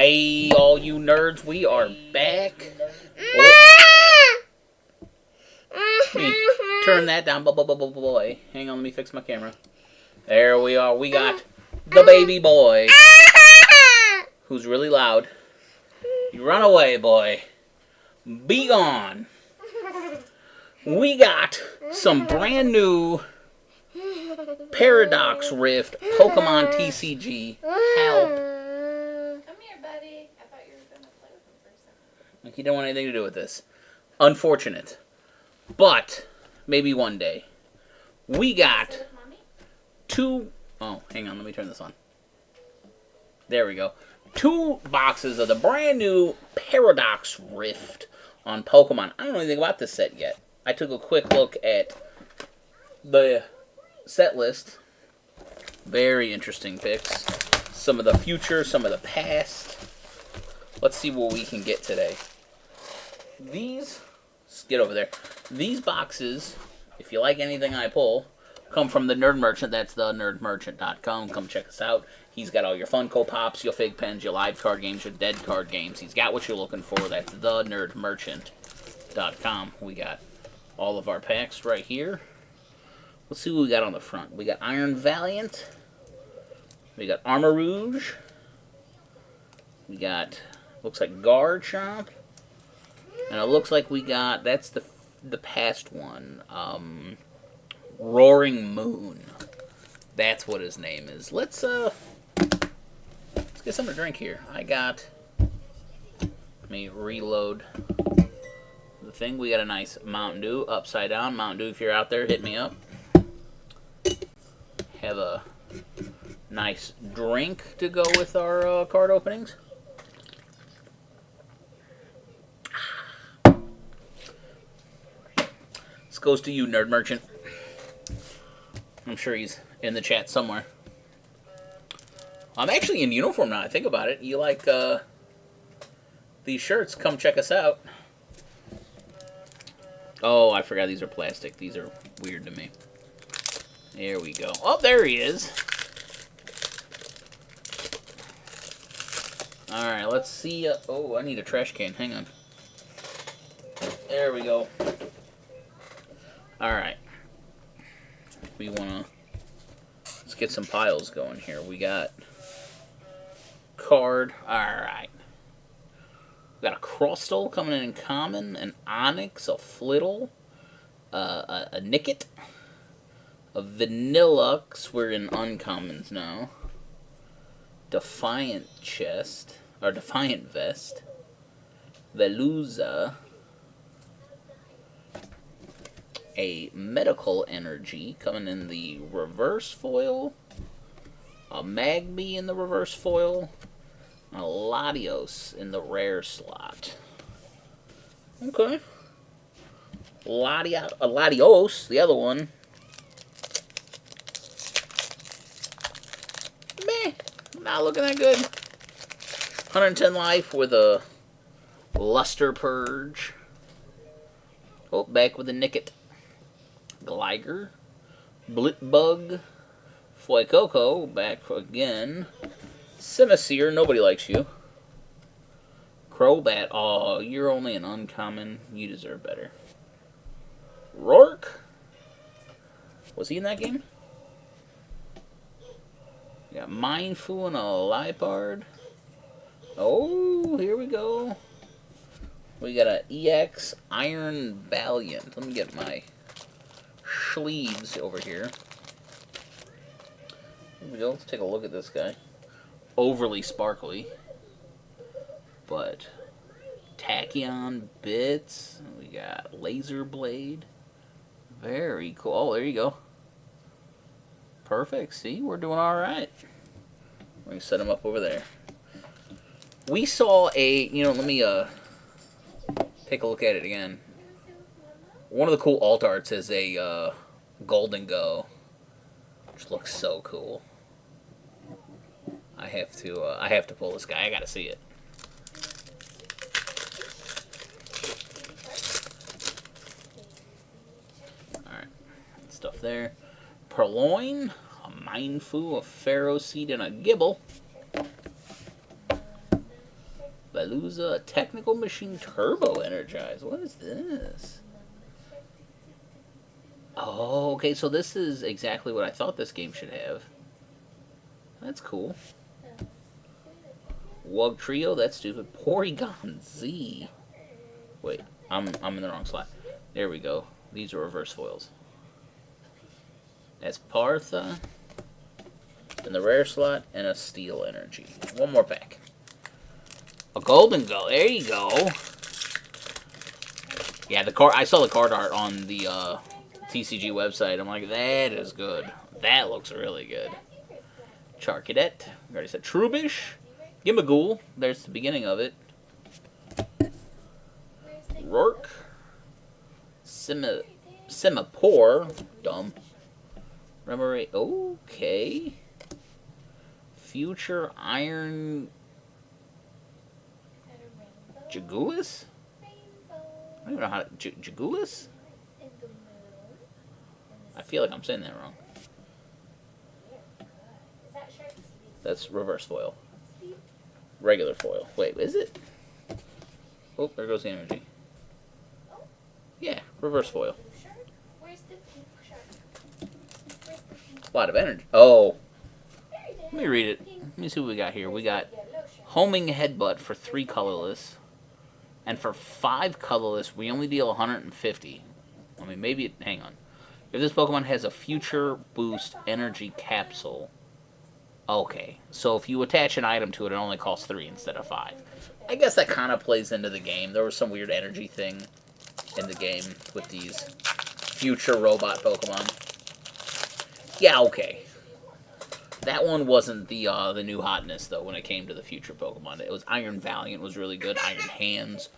Hey, all you nerds, we are back. Oh, let me turn that down, boy. Hang on, let me fix my camera. There we are. We got the baby boy, who's really loud. You run away, boy. Be gone. We got some brand new Paradox Rift Pokemon TCG. Help. Like, he didn't want anything to do with this. Unfortunate. But, maybe one day. We got two... Oh, hang on. Let me turn this on. There we go. 2 boxes of the brand new Paradox Rift on Pokemon. I don't know anything about this set yet. I took a quick look at the set list. Very interesting picks. Some of the future, some of the past. Let's see what we can get today. These, let's get over there. These boxes, if you like anything I pull, come from the Nerd Merchant. That's the nerdmerchant.com. Come check us out. He's got all your Funko Pops, your Fig Pens, your live card games, your dead card games. He's got what you're looking for. That's the nerdmerchant.com. We got all of our packs right here. Let's see what we got on the front. We got Iron Valiant. We got Armor Rouge. We got, looks like Garchomp. And it looks like we got, that's the past one. Roaring Moon. That's what his name is. Let's get something to drink here. Let me reload the thing. We got a nice Mountain Dew, upside down. Mountain Dew, if you're out there, hit me up. Have a nice drink to go with our card openings. This goes to you, Nerd Merchant. I'm sure he's in the chat somewhere. I'm actually in uniform now, I think about it. You like these shirts, come check us out. Oh, I forgot these are plastic. These are weird to me. There we go. Oh, there he is. Alright, let's see. Oh, I need a trash can. Hang on. There we go. Alright. We want to... Let's get some piles going here. We got... Card. Alright. We got a Crustle coming in common. An Onyx. A Flittle. A Nickit. A Vanillux. We're in uncommons now. Defiant Chest. Or Defiant Vest. Veluza. A Medical Energy coming in the reverse foil. A Magby in the reverse foil. And a Latios in the rare slot. Okay. Latios, the other one. Meh. Not looking that good. 110 life with a Luster Purge. Oh, back with a Nickit. Gligar. Blitbug. Fuecoco, back again. Simisear, nobody likes you. Crobat, oh, you're only an uncommon. You deserve better. Rourke. Was he in that game? We got Mindfu and a Liepard. Oh, here we go. We got an EX Iron Valiant. Let me get my sleeves over here. Here we go. Let's take a look at this guy. Overly sparkly. But Tachyon Bits. We got Laser Blade. Very cool. Oh, there you go. Perfect. See, we're doing alright. We're going to set him up over there. We saw a, let me take a look at it again. One of the cool alt arts is a Golden Go, which looks so cool. I have to pull this guy. I gotta see it. All right, stuff there. Purloin, a Mindfu, a Pharaoh Seed, and a Gibble. Veluza Technical Machine Turbo Energized. What is this? Oh, okay, so this is exactly what I thought this game should have. That's cool. Wug Trio, that's stupid. Porygon Z. Wait, I'm in the wrong slot. There we go. These are reverse foils. That's Partha. In the rare slot, and a Steel Energy. One more pack. A Golden Go. There you go. Yeah, the card. I saw the card art on the TCG website. I'm like, that is good. That looks really good. Charcadet. I already said Trubbish. Gimagool. There's the beginning of it. Rourke. Semapour. Dumb. Remoraid. Okay. Future Iron Jagulis? I don't even know how to... Jagulis? I feel like I'm saying that wrong. That's reverse foil. Regular foil. Wait, is it? Oh, there goes the energy. Yeah, reverse foil. A lot of energy. Oh. Let me read it. Let me see what we got here. We got Homing Headbutt for 3 colorless. And for 5 colorless, we only deal 150. I mean, maybe... hang on. If this Pokemon has a Future Boost Energy Capsule... Okay. So if you attach an item to it, it only costs 3 instead of 5. I guess that kind of plays into the game. There was some weird energy thing in the game with these future robot Pokemon. Yeah, okay. That one wasn't the new hotness, though, when it came to the future Pokemon. It was Iron Valiant was really good. Iron Hands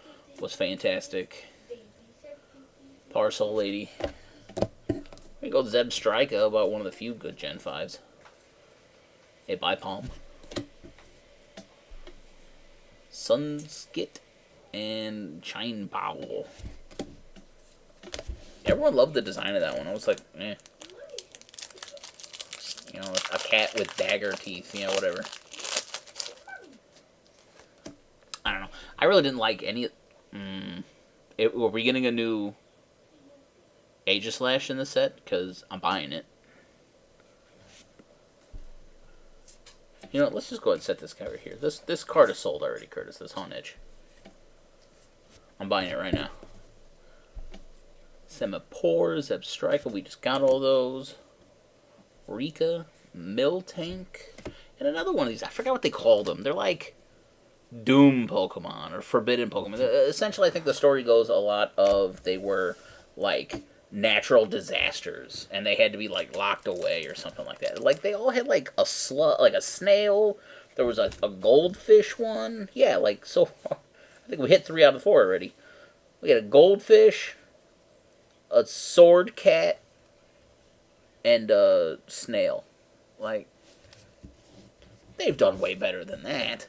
was fantastic. Parcel Lady. There you go, Zeb Strika, about one of the few good Gen 5s. Hey, bye, Palm. Sunskit and Chine Bowl. Everyone loved the design of that one. I was like, eh. You know, a cat with dagger teeth, you know, whatever. I don't know. I really didn't like any... were we getting a new Aegislash in the set? Because I'm buying it. You know what, let's just go ahead and set this guy right here. This card is sold already, Curtis, this Hawn Edge. I'm buying it right now. Semapour, Zebstrika, we just got all those. Rika, Miltank, and another one of these. I forgot what they called them. They're like Doom Pokemon or Forbidden Pokemon. Essentially, I think the story goes a lot of they were like natural disasters and they had to be like locked away or something like that. Like they all had like a like a snail. There was a goldfish one. Yeah, like so. I think we hit 3 out of 4 already. We had a goldfish, a sword cat, and a snail. Like, they've done way better than that.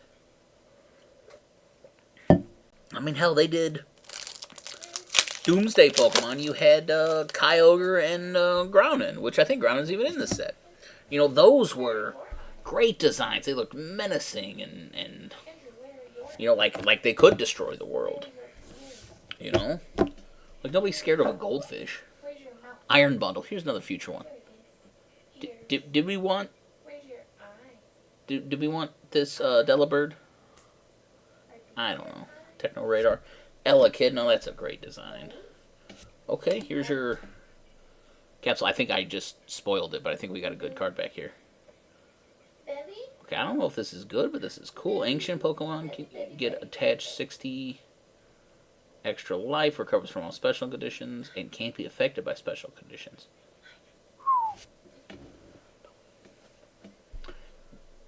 I mean, hell, they did Doomsday Pokemon. You had Kyogre and Groudon, which I think Groudon's even in this set. You know, those were great designs. They looked menacing and you know, like they could destroy the world. You know? Like, nobody's scared of a goldfish. Iron Bundle. Here's another future one. Did we want... Did we want this Delibird? I don't know. Techno Radar. Ella Kid. No, that's a great design. Okay, here's your capsule. I think I just spoiled it, but I think we got a good card back here. Okay, I don't know if this is good, but this is cool. Ancient Pokemon can get attached 60 extra life, recovers from all special conditions, and can't be affected by special conditions.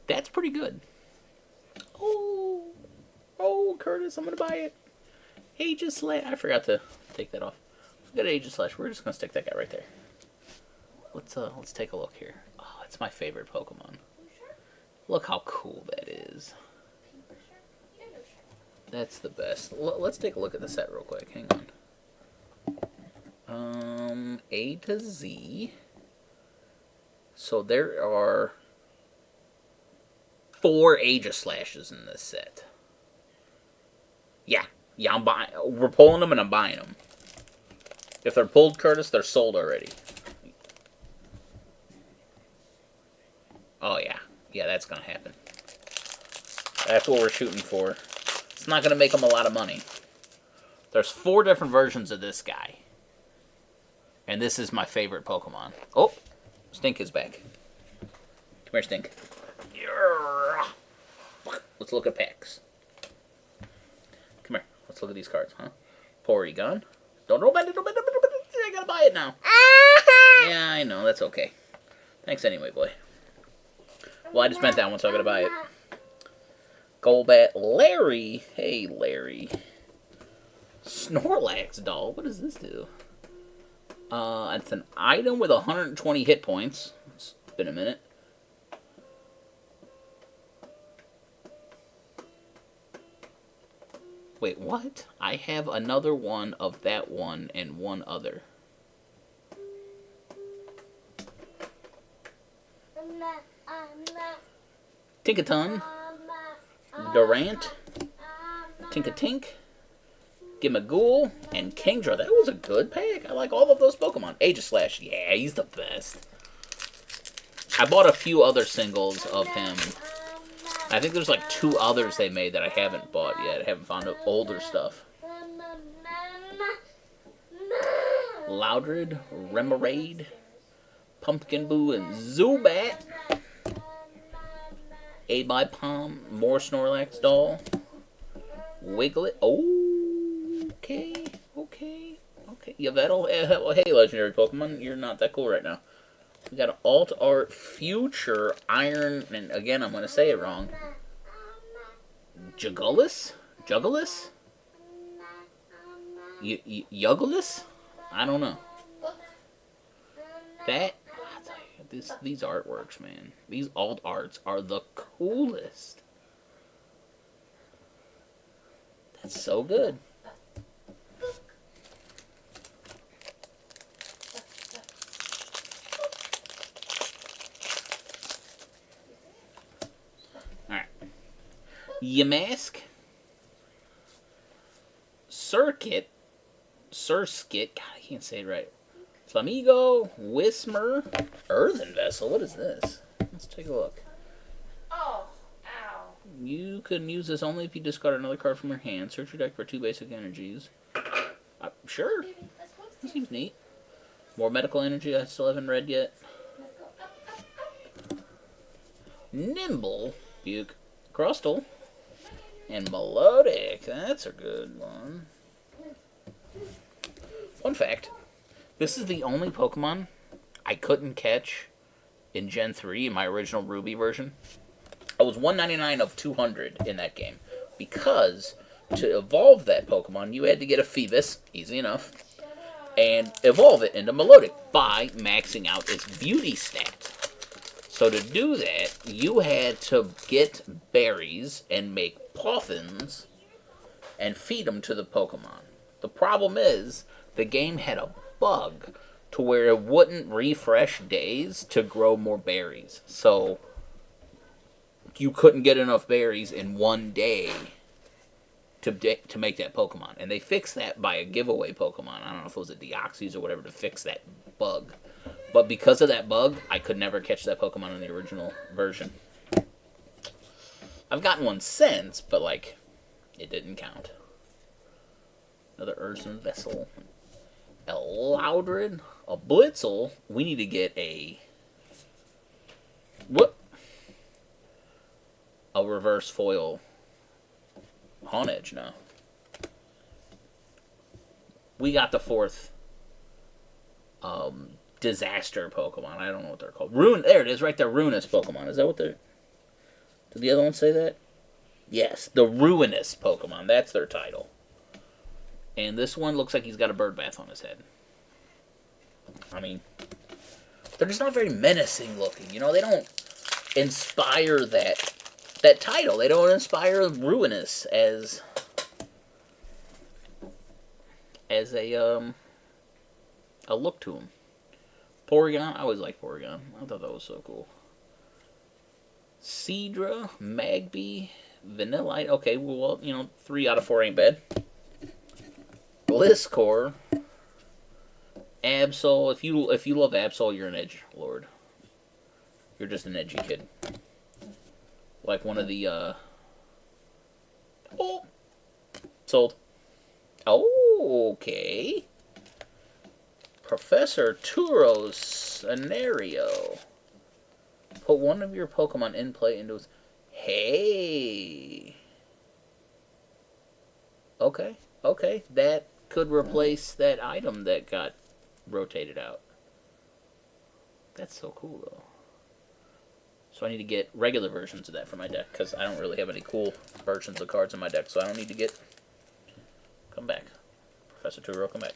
That's pretty good. Oh, Curtis, I'm gonna buy it. Aegislash. I forgot to take that off. We got Aegislash. We're just gonna stick that guy right there. Let's take a look here. Oh, it's my favorite Pokemon. Look how cool that is. That's the best. Let's take a look at the set real quick. Hang on. A to Z. So there are 4 Aegislashes in this set. Yeah. Yeah, I'm buying. We're pulling them and I'm buying them. If they're pulled, Curtis, they're sold already. Oh, yeah. Yeah, that's going to happen. That's what we're shooting for. It's not going to make them a lot of money. There's 4 different versions of this guy. And this is my favorite Pokemon. Oh, Stink is back. Come here, Stink. Let's look at packs. Come here. Let's look at these cards, huh? Porygon. Don't open it. I gotta buy it now. Yeah, I know. That's okay. Thanks anyway, boy. Well, I just meant that one, so I gotta buy it. Golbat. Larry. Hey, Larry. Snorlax doll. What does this do? It's an item with 120 hit points. It's been a minute. Wait, what? I have another one of that one and one other. Tinkaton. Durant. Tinkatink. Gimmaghoul, and Kingdra. That was a good pack. I like all of those Pokemon. Aegislash, yeah, he's the best. I bought a few other singles of him. I think there's like 2 others they made that I haven't bought yet. I haven't found older stuff. Loudred, Remoraid, Pumpkin Boo, and Zubat. Abipom, more Snorlax doll. Wiglet. Oh. Okay. Yeah, that'll... hey, legendary Pokemon, you're not that cool right now. We got an Alt Art Future Iron, and again, I'm going to say it wrong. Jugulis? Yuggulus? I don't know. That... These artworks, man. These alt arts are the coolest. That's so good. Alright. Yamask. Surskit. God, I can't say it right. Flamigo, Whismer, Earthen Vessel. What is this? Let's take a look. Oh, ow. You can use this only if you discard another card from your hand. Search your deck for 2 basic energies. Sure. That seems neat. More medical energy I still haven't read yet. Nimble, Buke, Crustle, and Melodic. That's a good one. Fun fact. This is the only Pokemon I couldn't catch in Gen 3 in my original Ruby version. I was 199 of 200 in that game. Because to evolve that Pokemon, you had to get a Phoebus, easy enough, and evolve it into Melodic by maxing out its beauty stat. So to do that, you had to get berries and make poffins and feed them to the Pokemon. The problem is, the game had a bug to where it wouldn't refresh days to grow more berries. So you couldn't get enough berries in one day to make that Pokemon. And they fixed that by a giveaway Pokemon. I don't know if it was a Deoxys or whatever to fix that bug. But because of that bug, I could never catch that Pokemon in the original version. I've gotten one since, but like, it didn't count. Another Earthen Vessel. A Loudred, a Blitzel. We need to get a... What? A reverse foil Haunedge now. We got the 4th disaster Pokemon. I don't know what they're called. There it is, right there. Ruinous Pokemon. Is that what they're... Did the other one say that? Yes, the Ruinous Pokemon. That's their title. And this one looks like he's got a bird bath on his head. I mean, they're just not very menacing looking. You know, they don't inspire that title. They don't inspire Ruinous as a look to him. Porygon, I always liked Porygon. I thought that was so cool. Seadra, Magby, Vanillite. Okay, well, 3 out of 4 ain't bad. Blisscore. Absol. If you love Absol, you're an edge lord. You're just an edgy kid. Like one of the, Oh! Sold. Oh, okay. Professor Turo's scenario. Put one of your Pokemon in play into his... Hey! Okay, okay. That could replace that item that got rotated out. That's so cool, though. So I need to get regular versions of that for my deck, because I don't really have any cool versions of cards in my deck, so I don't need to get... Come back. Professor Turo, come back.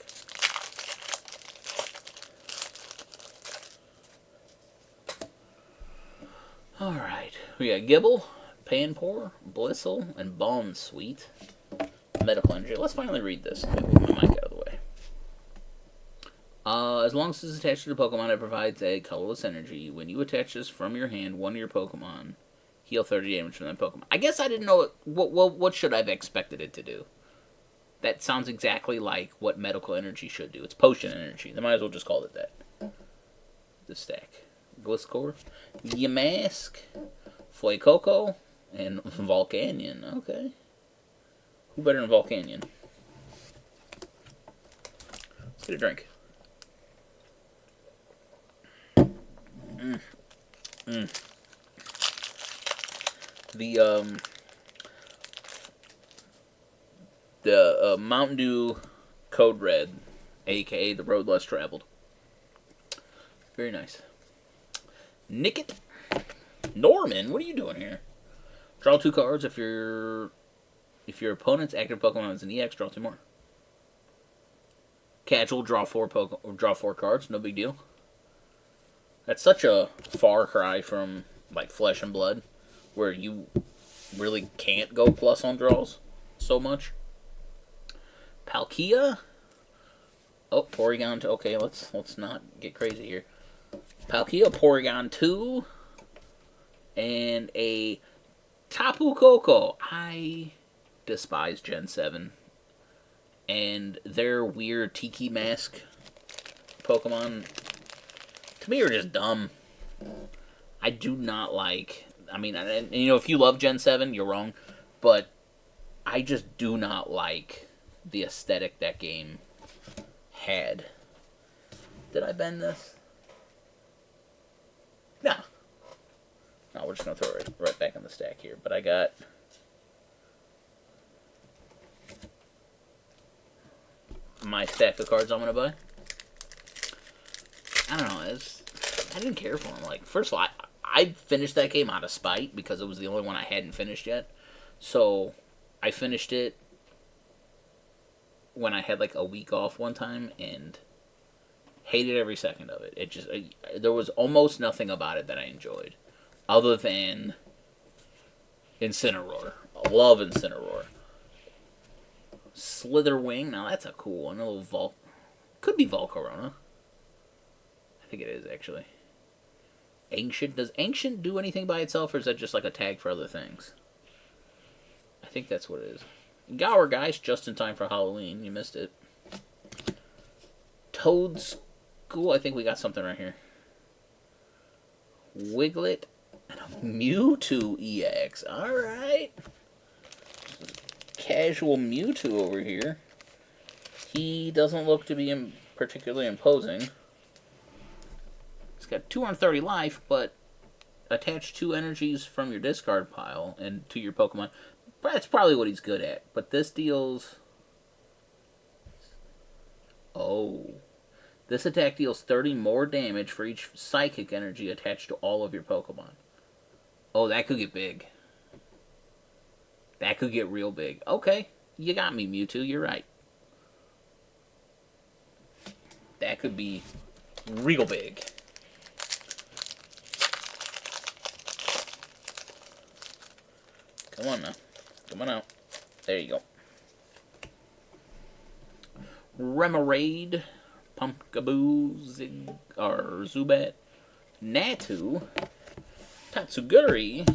Alright. We got Gibble, Panpour, Blissel, and Balm Sweet. Medical Energy. Let's finally read this. Let me move my mic out of the way. As long as it's attached to the Pokemon, it provides a colorless energy. When you attach this from your hand, one of your Pokemon heal 30 damage from that Pokemon. I guess I didn't know what should I have expected it to do. That sounds exactly like what Medical Energy should do. It's Potion Energy. They might as well just call it that. The stack. Gliscor, Yamask, Fuecoco, and Volcanion. Okay. Who better than Volcanion? Let's get a drink. The Mountain Dew Code Red, aka the Road Less Traveled. Very nice. Nickit. Norman, what are you doing here? Draw 2 cards. If your opponent's active Pokemon is an EX, draw 2 more. Casual, draw 4 cards. No big deal. That's such a far cry from like Flesh and Blood, where you really can't go plus on draws so much. Palkia. Oh, Porygon. Okay, let's not get crazy here. Palkia, Porygon 2, and a Tapu Koko. I despise Gen 7. And their weird Tiki Mask Pokemon, to me, are just dumb. I do not like... I mean, and, if you love Gen 7, you're wrong. But I just do not like the aesthetic that game had. Did I bend this? No. No, we're just going to throw it right back in the stack here. But I got... my stack of cards I'm going to buy. I don't know. I didn't care for them. Like, first of all, I finished that game out of spite because it was the only one I hadn't finished yet. So, I finished it when I had like a week off one time and hated every second of it. It just there was almost nothing about it that I enjoyed, other than Incineroar. I love Incineroar. Slitherwing. Now that's a cool one. A little could be Volcarona. I think it is actually. Ancient. Does Ancient do anything by itself, or is that just like a tag for other things? I think that's what it is. Gower Geist, just in time for Halloween. You missed it. Toad's School. I think we got something right here. Wiglet. And a Mewtwo EX. Alright. Casual Mewtwo over here. He doesn't look to be particularly imposing. He's got 230 life, but attach 2 energies from your discard pile and to your Pokemon. That's probably what he's good at. But this deals... Oh. This attack deals 30 more damage for each psychic energy attached to all of your Pokemon. Oh, that could get big. That could get real big. Okay. You got me, Mewtwo. You're right. That could be real big. Come on now. Come on out. There you go. Remoraid, Pumpkaboo, Zubat, Natu, Tatsuguri,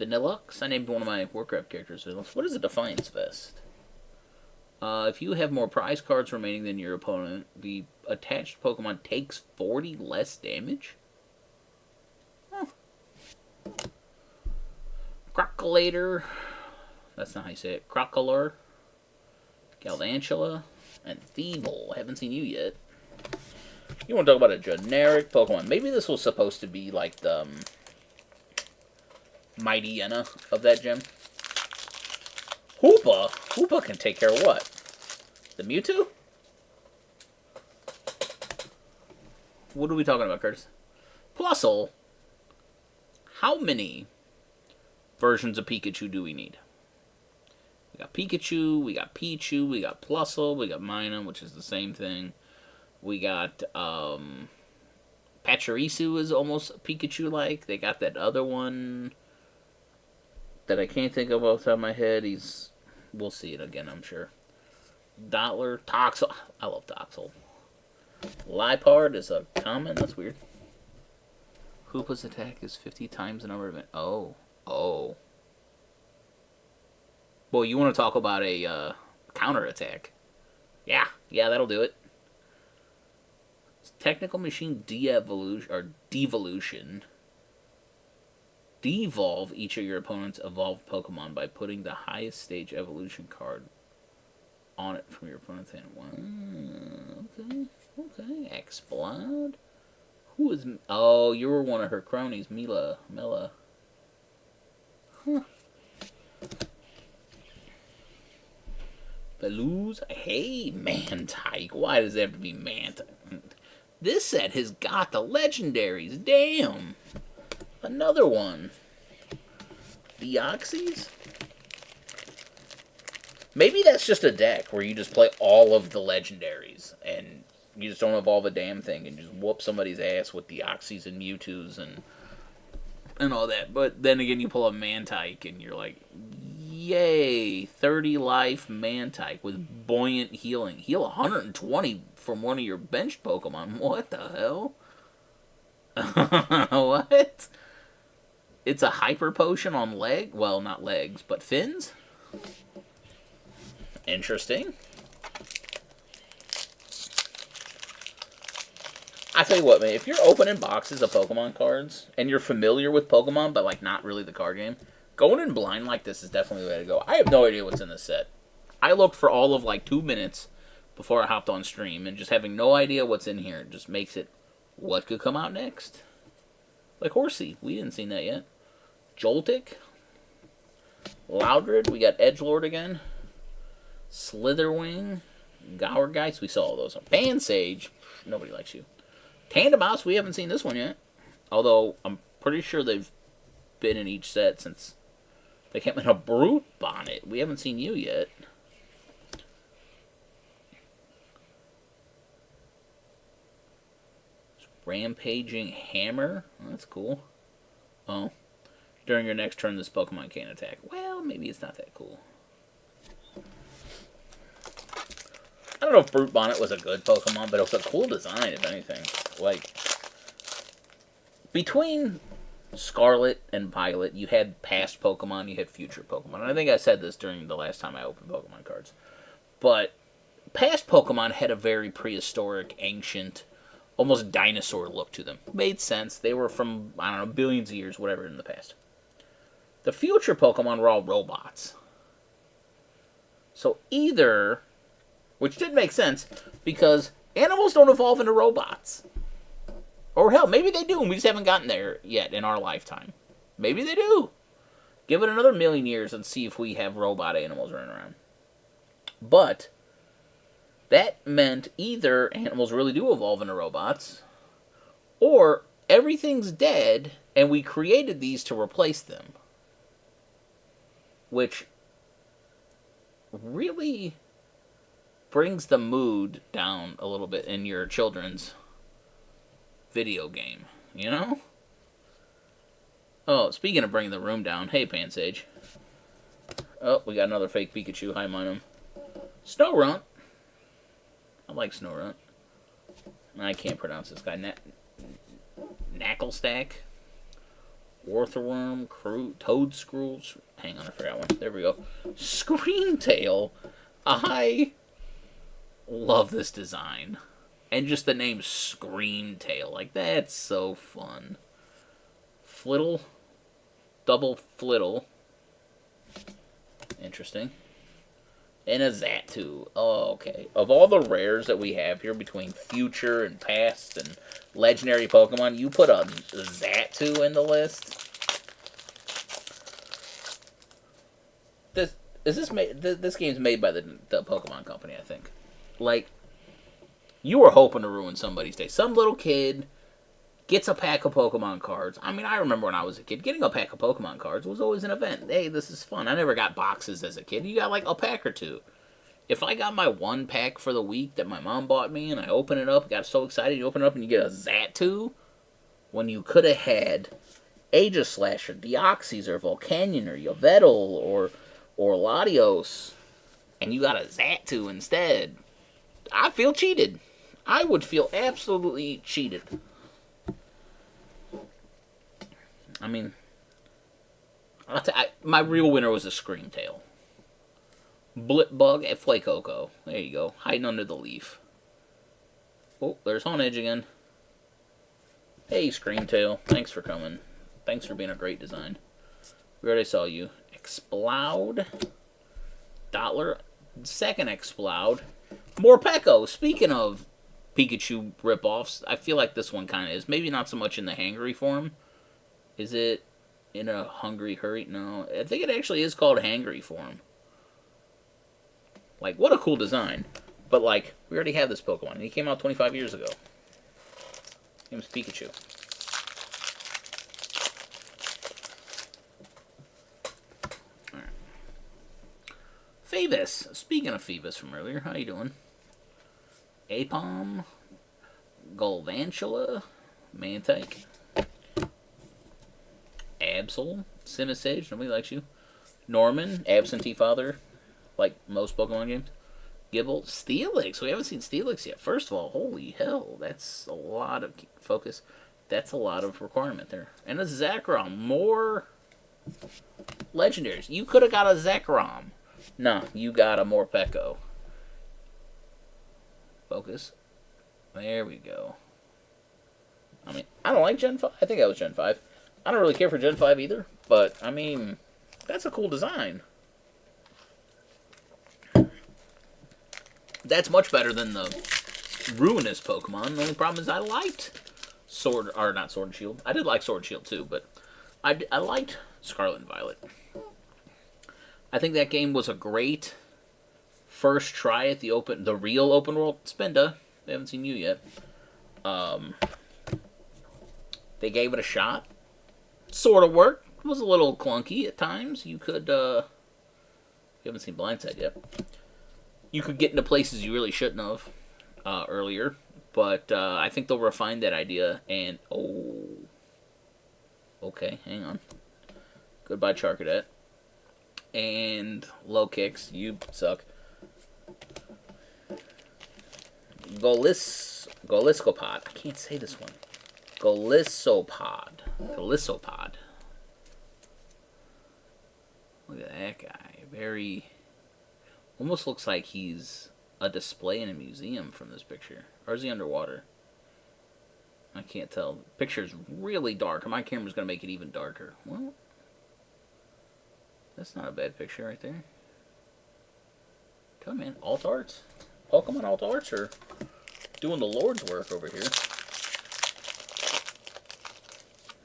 Vanillux. I named one of my Warcraft characters Vanillux. What is a Defiance Vest? If you have more prize cards remaining than your opponent, the attached Pokemon takes 40 less damage? Huh. Crocolator. That's not how you say it. Crocolor. Galvantula. And Thievul. I haven't seen you yet. You want to talk about a generic Pokemon. Maybe this was supposed to be like the Mighty Yenna of that gym. Hoopa? Hoopa can take care of what? The Mewtwo? What are we talking about, Curtis? Plusle. How many versions of Pikachu do we need? We got Pikachu, we got Pichu, we got Plusle, we got Minun, which is the same thing. We got, Pachirisu is almost Pikachu-like. They got that other one that I can't think of off the top of my head. We'll see it again, I'm sure. Dottler, Toxel. I love Toxel. Liepard is a common. That's weird. Hoopa's attack is 50 times the number of it. Oh. Boy, you want to talk about a counter attack? Yeah, that'll do it. Technical Machine Devolution. Devolve each of your opponent's evolved Pokemon by putting the highest stage evolution card on it from your opponent's hand. Wow. Okay. Explode. Who is... Oh, you were one of her cronies. Mela. Huh. Velouz. Hey, Mantike. Why does it have to be Mantike? This set has got the legendaries. Damn. Another one. Deoxys? Maybe that's just a deck where you just play all of the legendaries and you just don't evolve a damn thing and just whoop somebody's ass with Deoxys and Mewtwo's and all that. But then again, you pull a Mantike and you're like, yay, 30 life Mantike with buoyant healing. Heal 120 from one of your benched Pokemon. What the hell? What? It's a hyper potion on leg? Well, not legs, but fins? Interesting. I tell you what, man, if you're opening boxes of Pokemon cards, and you're familiar with Pokemon, but, like, not really the card game, going in blind like this is definitely the way to go. I have no idea what's in this set. I looked for all of, like, 2 minutes before I hopped on stream, and just having no idea what's in here just makes it what could come out next. Like Horsey. We didn't see that yet. Joltik. Loudred. We got Edgelord again. Slitherwing. Gourgeist. We saw all those. Bansage. Nobody likes you. Tandemaus. We haven't seen this one yet. Although, I'm pretty sure they've been in each set since they came in a Brute Bonnet. We haven't seen you yet. Rampaging Hammer. Oh, that's cool. Oh. During your next turn, this Pokemon can't attack. Well, maybe it's not that cool. I don't know if Brute Bonnet was a good Pokemon, but it was a cool design, if anything. Like, between Scarlet and Violet, you had past Pokemon, you had future Pokemon. And I think I said this during the last time I opened Pokemon cards. But past Pokemon had a very prehistoric, ancient, almost dinosaur look to them. Made sense. They were from, I don't know, billions of years, whatever, in the past. The future Pokemon were all robots. So either, which did make sense, because animals don't evolve into robots. Or hell, maybe they do, and we just haven't gotten there yet in our lifetime. Maybe they do. Give it another 1,000,000 years and see if we have robot animals running around. But that meant either animals really do evolve into robots, or everything's dead, and we created these to replace them. Which really brings the mood down a little bit in your children's video game, you know? Oh, speaking of bringing the room down, hey, Pansage. Oh, we got another fake Pikachu. Hi, Minun. Snorunt. I like Snorunt. I can't pronounce this guy. Knucklestack. Orthworm, Toad Screws. Hang on, I forgot one. There we go. Screamtail. I love this design. And just the name Screamtail. Like, that's so fun. Flittle. Double Flittle. Interesting. And a Xatu. Oh, okay. Of all the rares that we have here between future and past and legendary Pokemon, you put a Xatu in the list. This game's made by the Pokemon Company, I think. Like, you were hoping to ruin somebody's day. Some little kid gets a pack of Pokemon cards. I mean, I remember when I was a kid, getting a pack of Pokemon cards was always an event. Hey, this is fun. I never got boxes as a kid. You got like a pack or two. If I got my one pack for the week that my mom bought me and I open it up, got so excited, you open it up and you get a Xatu, when you could have had Aegislash or Deoxys or Volcanion or Yveltal or Latios, and you got a Xatu instead, I feel cheated. I would feel absolutely cheated. I mean, my real winner was a Screamtail. Blipbug at Flacoco. There you go. Hiding under the leaf. Oh, there's On Edge again. Hey, Screamtail. Thanks for coming. Thanks for being a great design. We already saw you. Exploud. Dottler. Second Exploud. Morpeko. Speaking of Pikachu ripoffs, I feel like this one kind of is. Maybe not so much in the hangry form. Is it in a hungry hurry? No. I think it actually is called hangry form. Like, what a cool design. But, like, we already have this Pokemon. And he came out 25 years ago. His name is Pikachu. Alright. Phoebus. Speaking of Phoebus from earlier, how you doing? Apom. Galvantula. Mantike. Absol. Simisage. Nobody likes you. Norman. Absentee Father. Like most Pokemon games. Gibble. Steelix. We haven't seen Steelix yet. First of all, holy hell. That's a lot of focus. That's a lot of requirement there. And a Zekrom. More legendaries. You could have got a Zekrom. Nah, you got a Morpeko. Focus. There we go. I mean, I don't like Gen 5. I think that was Gen 5. I don't really care for Gen 5 either. But, I mean, that's a cool design. That's much better than the ruinous Pokemon. The only problem is I liked not Sword and Shield. I did like Sword and Shield too, but I liked Scarlet and Violet. I think that game was a great first try at the real open world. Spinda, they haven't seen you yet. They gave it a shot. Sort of worked. It was a little clunky at times. You could, you haven't seen Blindside yet. You could get into places you really shouldn't have earlier. But I think they'll refine that idea. And, oh. Okay, hang on. Goodbye, Charcadet. And low kicks. You suck. Goliscopod. I can't say this one. Golisopod. Look at that guy. Very... Almost looks like he's a display in a museum from this picture. Or is he underwater? I can't tell. The picture's really dark. My camera's going to make it even darker. Well, that's not a bad picture right there. Come in. Alt Arts. Pokemon Alt Arts are doing the Lord's work over here.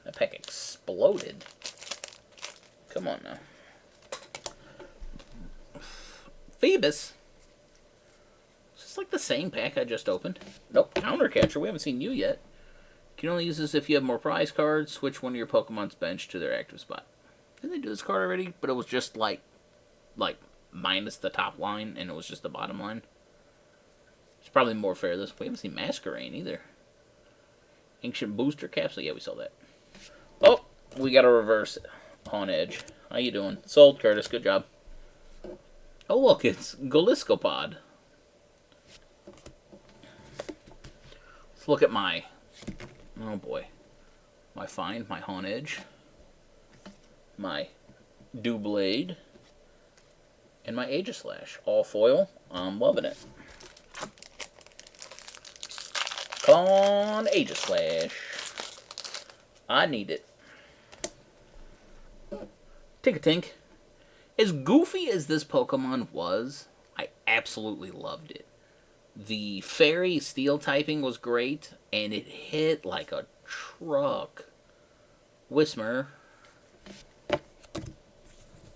That pack exploded. Come on now. Phoebus. It's just like the same pack I just opened. Nope, Countercatcher. We haven't seen you yet. You can only use this if you have more prize cards. Switch one of your Pokemon's bench to their active spot. Didn't they do this card already? But it was just like minus the top line, and it was just the bottom line. It's probably more fair this. We haven't seen Masquerain either. Ancient Booster Capsule. Yeah, we saw that. Oh, we got a reverse On Edge. How you doing? Sold, Curtis. Good job. Oh, look, it's Goliscopod. Let's look at my... Oh, boy. My find, my On Edge. my Doublade, and my Aegislash. All foil. I'm loving it. Come on, Aegislash. I need it. Tick-a-tink. As goofy as this Pokemon was, I absolutely loved it. The Fairy Steel typing was great, and it hit like a truck. Whismur.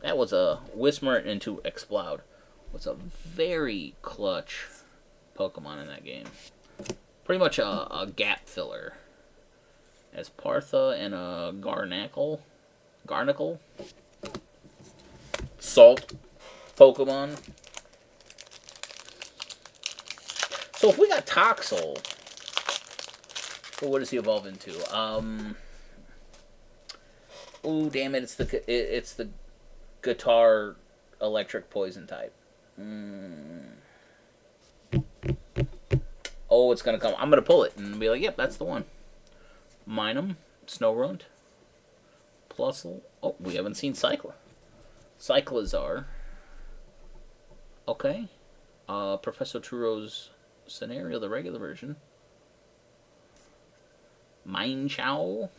That was a Whismur into Exploud. Was a very clutch Pokemon in that game. Pretty much a gap filler. As Partha and a Garnacle. Salt Pokemon. So if we got Toxel, what does he evolve into? Oh damn it! It's the guitar electric poison type. Oh, it's gonna come. I'm gonna pull it and be like, yep, that's the one. Minun, Snorunt, Plusle. Oh, we haven't seen Cyclizar. Okay. Professor Turo's Scenario, the regular version. Minechow.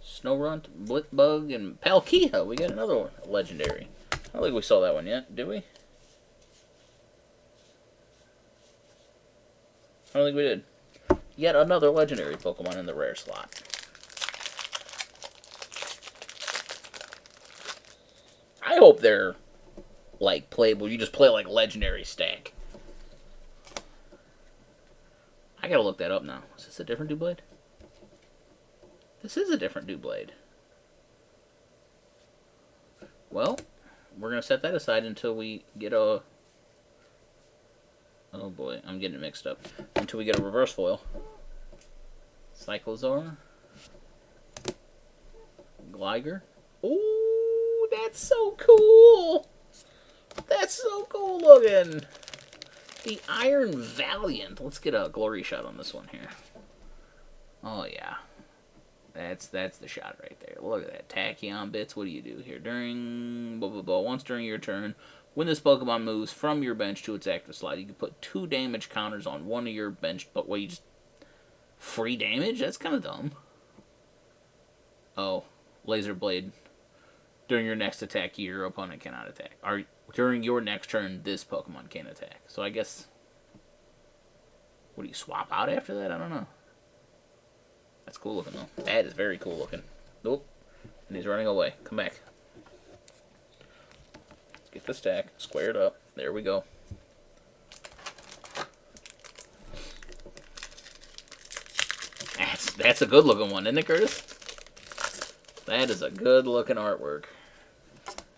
Snorunt, Blitbug, and Palkia. We got another one. Legendary. I don't think we saw that one yet, did we? I don't think we did. Yet another legendary Pokemon in the rare slot. I hope they're like playable. You just play like legendary stack. I gotta look that up now. Is this a different Doublade? This is a different Doublade. Well, we're gonna set that aside until we get a... Oh boy, I'm getting it mixed up. Until we get a reverse foil. Cyclizar. Gligar. Ooh, that's so cool! That's so cool looking! The Iron Valiant. Let's get a glory shot on this one here. Oh yeah. That's the shot right there. Look at that. Tachyon bits. What do you do here? During... Blah, blah, blah. Once during your turn, when this Pokemon moves from your bench to its active slot, you can put 2 damage counters on one of your bench... But wait, you just... Free damage? That's kind of dumb. Oh. Laser Blade. During your next attack, your opponent cannot attack. Or during your next turn, this Pokemon can attack. So I guess... What do you swap out after that? I don't know. That's cool looking though. That is very cool looking. Nope. And he's running away. Come back. Let's get the stack squared up. There we go. That's a good looking one, isn't it, Curtis? That is a good looking artwork.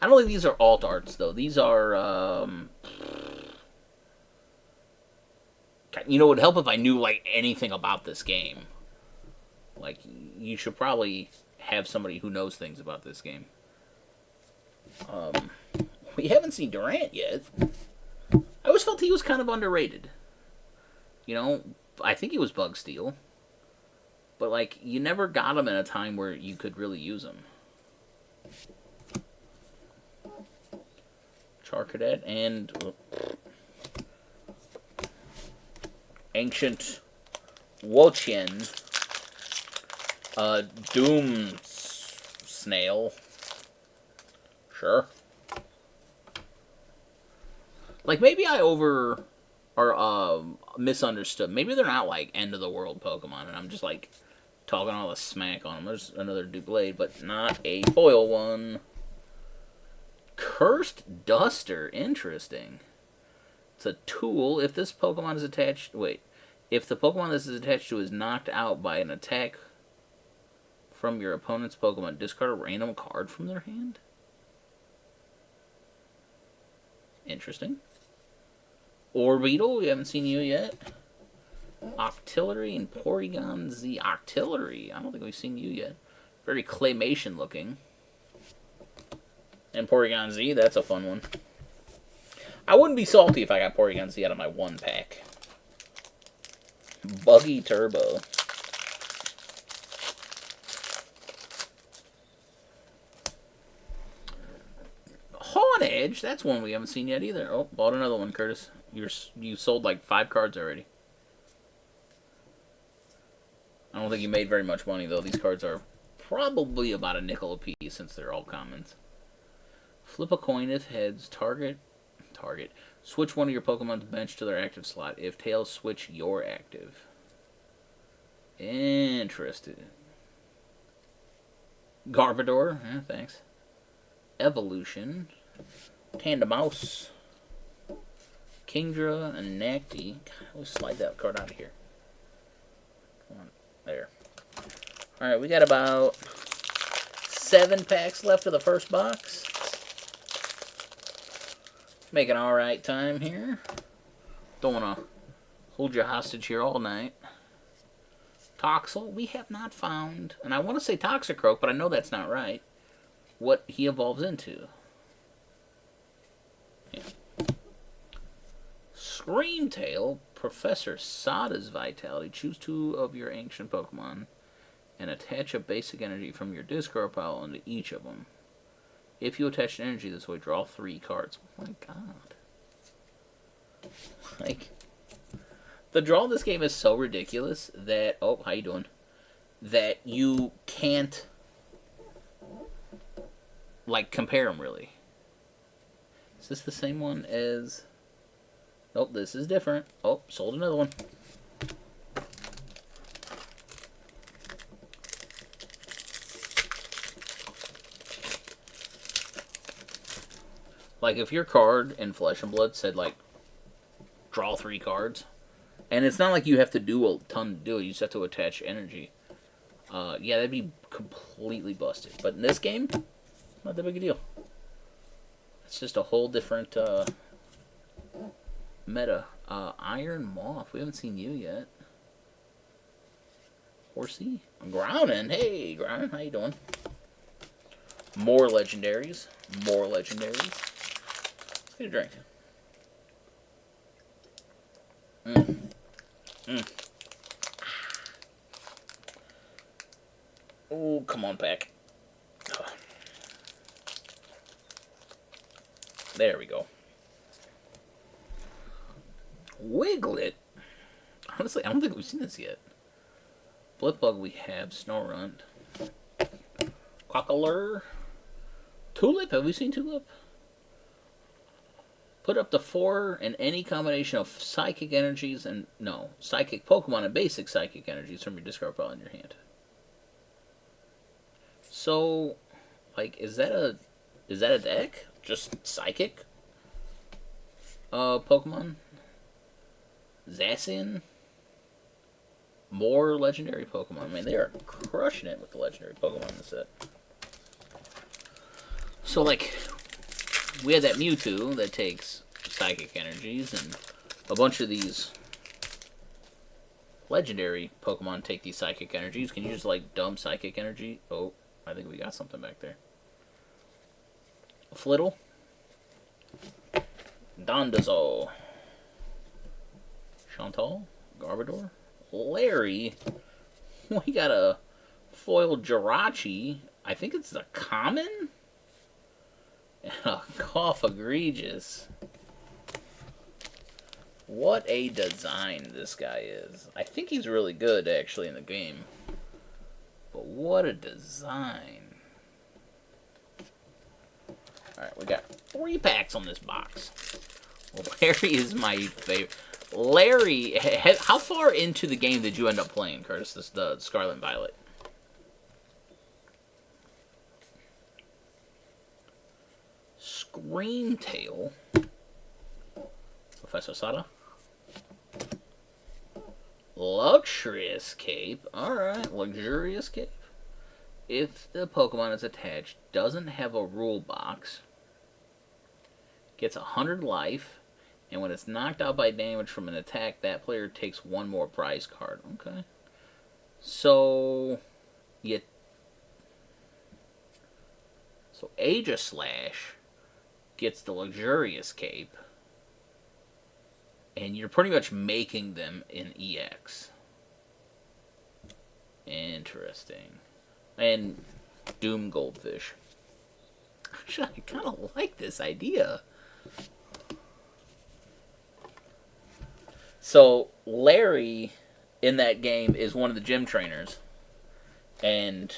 I don't think these are alt arts though. These are you know, it would help if I knew like anything about this game. Like, you should probably have somebody who knows things about this game. We haven't seen Durant yet. I always felt he was kind of underrated. You know, I think he was Bug Steel. But, like, you never got him in a time where you could really use him. Charcadet and... Ancient Wochien. Doom Snail. Sure. Like, maybe I misunderstood. Maybe they're not, like, end of the world Pokemon, and I'm just, like, talking all the smack on them. There's another Doublade, but not a foil one. Cursed Duster. Interesting. It's a tool. If this Pokemon is attached... Wait. If the Pokemon this is attached to is knocked out by an attack from your opponent's Pokemon, discard a random card from their hand? Interesting. Orbeetle, we haven't seen you yet. Octillery and Porygon Z. Octillery, I don't think we've seen you yet. Very claymation looking. And Porygon Z, that's a fun one. I wouldn't be salty if I got Porygon Z out of my 1-pack. Buggy Turbo. Edge. That's one we haven't seen yet either. Oh, bought another one, Curtis. You sold like 5 cards already. I don't think you made very much money, though. These cards are probably about a nickel a piece since they're all commons. Flip a coin if heads. Target. Switch one of your Pokemon's bench to their active slot. If tails, switch your active. Interesting. Garbodor. Thanks. Evolution. Tandemouse. Kingdra and Nacti. Let's slide that card out of here. Come on. There. Alright, we got about 7 packs left of the first box. Making alright time here. Don't want to hold you hostage here all night. Toxel, we have not found, and I want to say Toxicroak, but I know that's not right, what he evolves into. Yeah. Screamtail, Professor Sada's Vitality. Choose 2 of your ancient Pokemon and attach a basic energy from your discard pile onto each of them. If you attach an energy this way, draw 3 cards. Oh my god. Like, the draw in this game is so ridiculous that... Oh, how you doing? That you can't, like, compare them, really. Is this the same one as... Nope, this is different. Oh, sold another one. Like, if your card in Flesh and Blood said, like, draw 3 cards, and it's not like you have to do a ton to do it, you just have to attach energy. Yeah, that'd be completely busted. But in this game, not that big a deal. It's just a whole different meta. Iron Moth, we haven't seen you yet. Horsey? Groudon, hey, Groudon, how you doing? More legendaries. More legendaries. Let's get a drink. Oh, come on, pack. Oh. There we go. Wiglet. Honestly, I don't think we've seen this yet. Blipbug we have. Snorunt. Quackler. Tulip, have we seen Tulip? Put up to 4 in any combination of psychic energies and... No, psychic Pokemon and basic psychic energies from your discard pile in your hand. So, like, is that a deck? Just psychic? Pokemon? Zacian? More legendary Pokemon. I mean, they are crushing it with the legendary Pokemon in the set. So, like, we had that Mewtwo that takes psychic energies, and a bunch of these legendary Pokemon take these psychic energies. Can you just, like, dump psychic energy? Oh, I think we got something back there. Flittle. Dondozo. Chantal. Garbodor. Larry. We got a foil Jirachi. I think it's the common? And a Cough Egregious. What a design this guy is. I think he's really good, actually, in the game. But what a design. Alright, we got 3 packs on this box. Larry is my favorite. Larry, how far into the game did you end up playing, Curtis? The Scarlet and Violet. Screamtail. Professor Sada. Luxurious Cape. Alright, Luxurious Cape. If the Pokemon is attached doesn't have a rule box, gets 100 life, and when it's knocked out by damage from an attack, that player takes 1 more prize card. Okay. So, Aegislash gets the Luxurious Cape, and you're pretty much making them in EX. Interesting. And Doom Goldfish. Actually, I kind of like this idea. So, Larry in that game is one of the gym trainers. And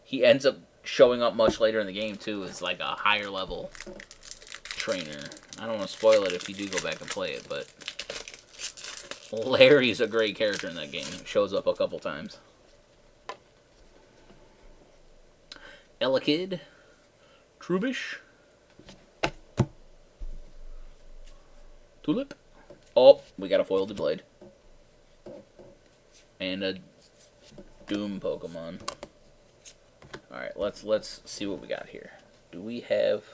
he ends up showing up much later in the game, too, as like a higher level trainer. I don't want to spoil it if you do go back and play it, but Larry's a great character in that game. He shows up a couple times. Elekid. Trubbish. Tulip. Oh, we got a foiled blade. And a Doom Pokemon. Alright, let's see what we got here. Do we have...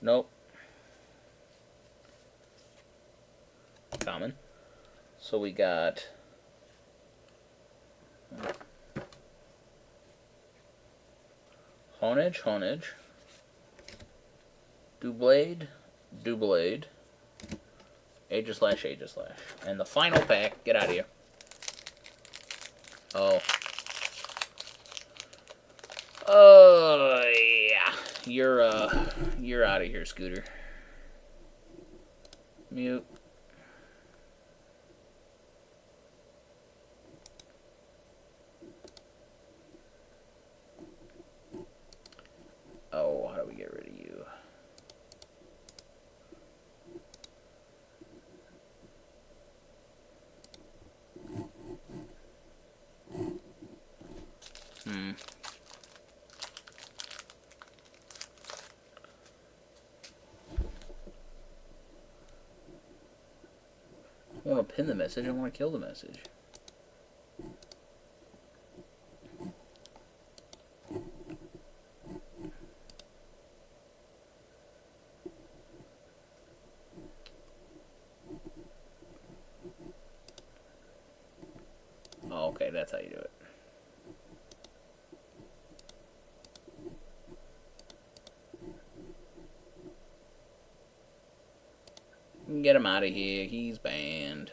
Nope. Common. So we got... Honedge. Doublade. Aegislash. And the final pack, get out of here. Oh. Oh, yeah. You're out of here, Scooter. Mute. Oh, how do we get rid of you? I want to pin the message. I want to kill the message. Oh, okay, that's how you do it. Get him out of here. He's banned.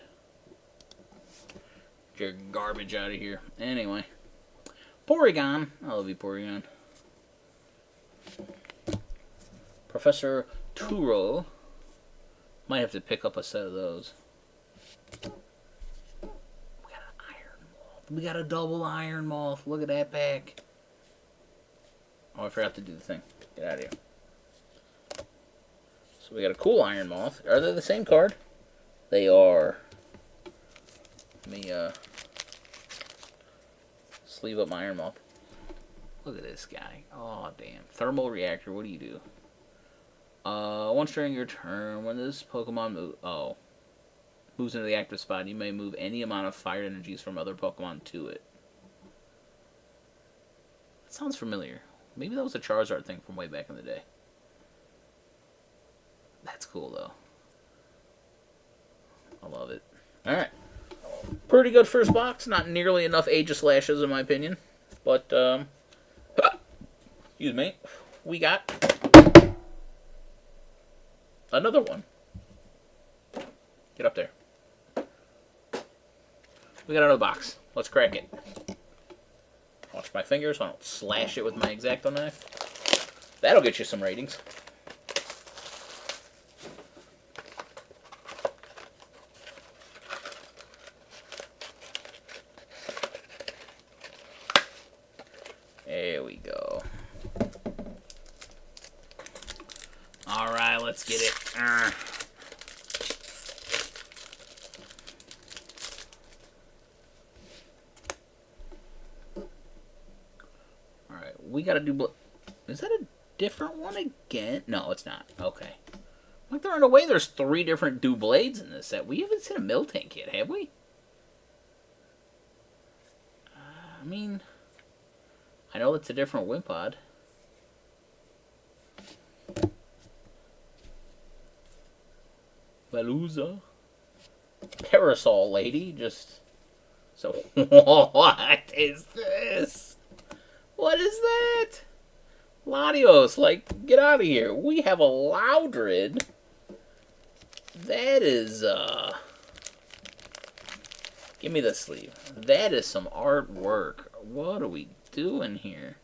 Get your garbage out of here. Anyway. Porygon. I love you, Porygon. Professor Turo. Might have to pick up a set of those. We got an Iron Moth. We got a double Iron Moth. Look at that pack. Oh, I forgot to do the thing. Get out of here. So we got a cool Iron Moth. Are they the same card? They are. Let me sleeve up my Iron Moth. Look at this guy. Oh, damn. Thermal Reactor, what do you do? Once during your turn, when this Pokemon moves into the active spot, you may move any amount of fire energies from other Pokemon to it. That sounds familiar. Maybe that was a Charizard thing from way back in the day. That's cool, though. I love it. Alright. Pretty good first box. Not nearly enough Aegislashes, in my opinion. But, excuse me. We got another one. Get up there. We got another box. Let's crack it. Watch my fingers so I don't slash it with my X-Acto knife. That'll get you some ratings. There we go. Alright, let's get it. Alright, we gotta do... Is that a different one again? No, it's not. Okay. Like there in a way there's 3 different Doublades in this set. We haven't seen a Miltank yet, have we? I mean... I know it's a different Wimpod. Veluza. Parasol lady, just... So, what is this? What is that? Latios, like, get out of here. We have a Loudred. That is, Give me the sleeve. That is some artwork. What are we doing here?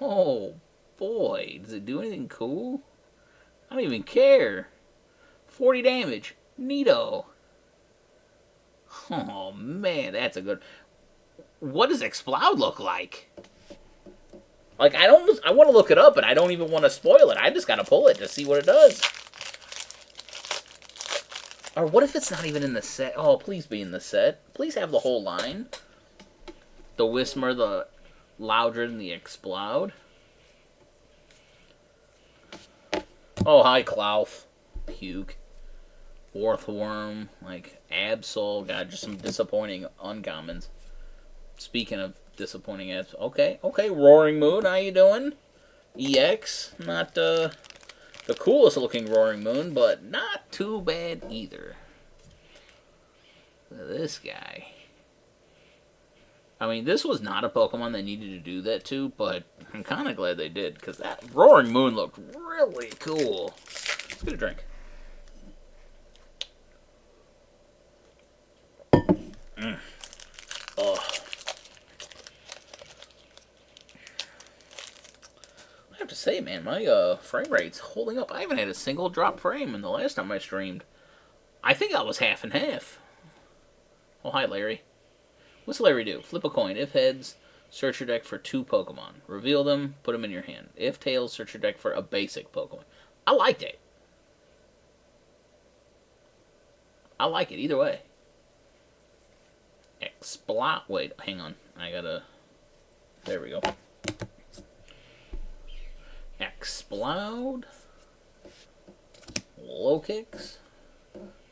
Oh, boy, does it do anything cool? I don't even care. 40 damage. Neato. Oh, man, that's a good... What does Explode look like? Like, I want to look it up, but I don't even want to spoil it. I just got to pull it to see what it does. Or what if it's not even in the set? Oh, please be in the set. Please have the whole line. The Whismer, the Loudred, and the Explode. Oh, hi, Klauth. Puke. Orthworm. Like, Absol. God, just some disappointing uncommons. Speaking of disappointing ads. Okay. Roaring Moon, how you doing? EX. Not, the coolest looking Roaring Moon, but not too bad either. Look at this guy. I mean, this was not a Pokemon they needed to do that to, but I'm kind of glad they did, because that Roaring Moon looked really cool. Let's get a drink. Oh. I have to say, man, my frame rate's holding up. I haven't had a single drop frame in the last time I streamed. I think I was half and half. Oh, hi, Larry. What's Larry do? Flip a coin. If heads, search your deck for 2 Pokemon. Reveal them, put them in your hand. If tails, search your deck for a basic Pokemon. I liked it. I like it either way. Explode. Wait, hang on. I gotta... There we go. Explode. Low kicks.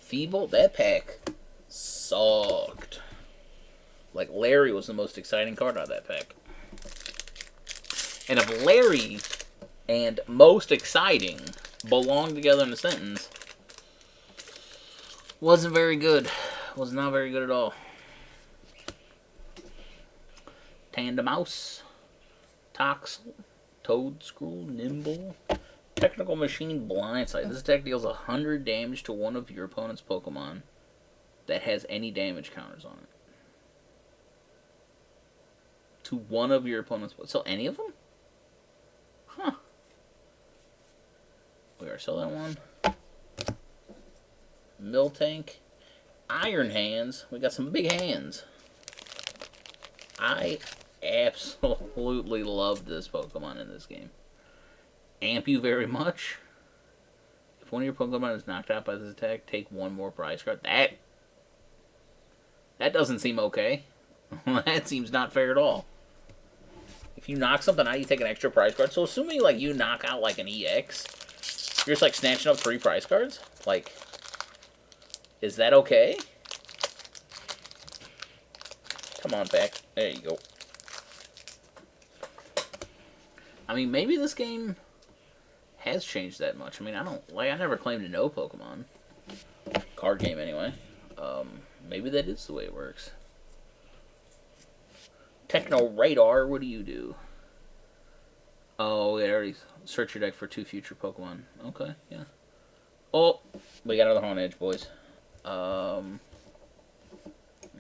Feeble. That pack sucked. Like, Larry was the most exciting card out of that pack. And if Larry and most exciting belong together in a sentence, wasn't very good. Was not very good at all. Tandemouse. Toxel. Toadscrew. Nimble. Technical Machine. Blindside. This deck deals 100 damage to one of your opponent's Pokemon that has any damage counters on it. To one of your opponent's... So any of them? Huh. We are sell that one. Miltank. Iron Hands. We got some big hands. I absolutely love this Pokemon in this game. Amp you very much. If one of your Pokemon is knocked out by this attack, take 1 more prize card. That doesn't seem okay. That seems not fair at all. If you knock something out, you take an extra prize card. So assuming like you knock out like an EX, you're just like snatching up 3 prize cards? Like, is that okay? Come on, back. There you go. I mean, maybe this game has changed that much. I mean, I never claimed to know Pokemon. Card game, anyway. Maybe that is the way it works. Techno Radar, what do you do? Oh, it already search your deck for 2 future Pokemon. Okay, yeah. Oh, we got another Haunted Edge, boys.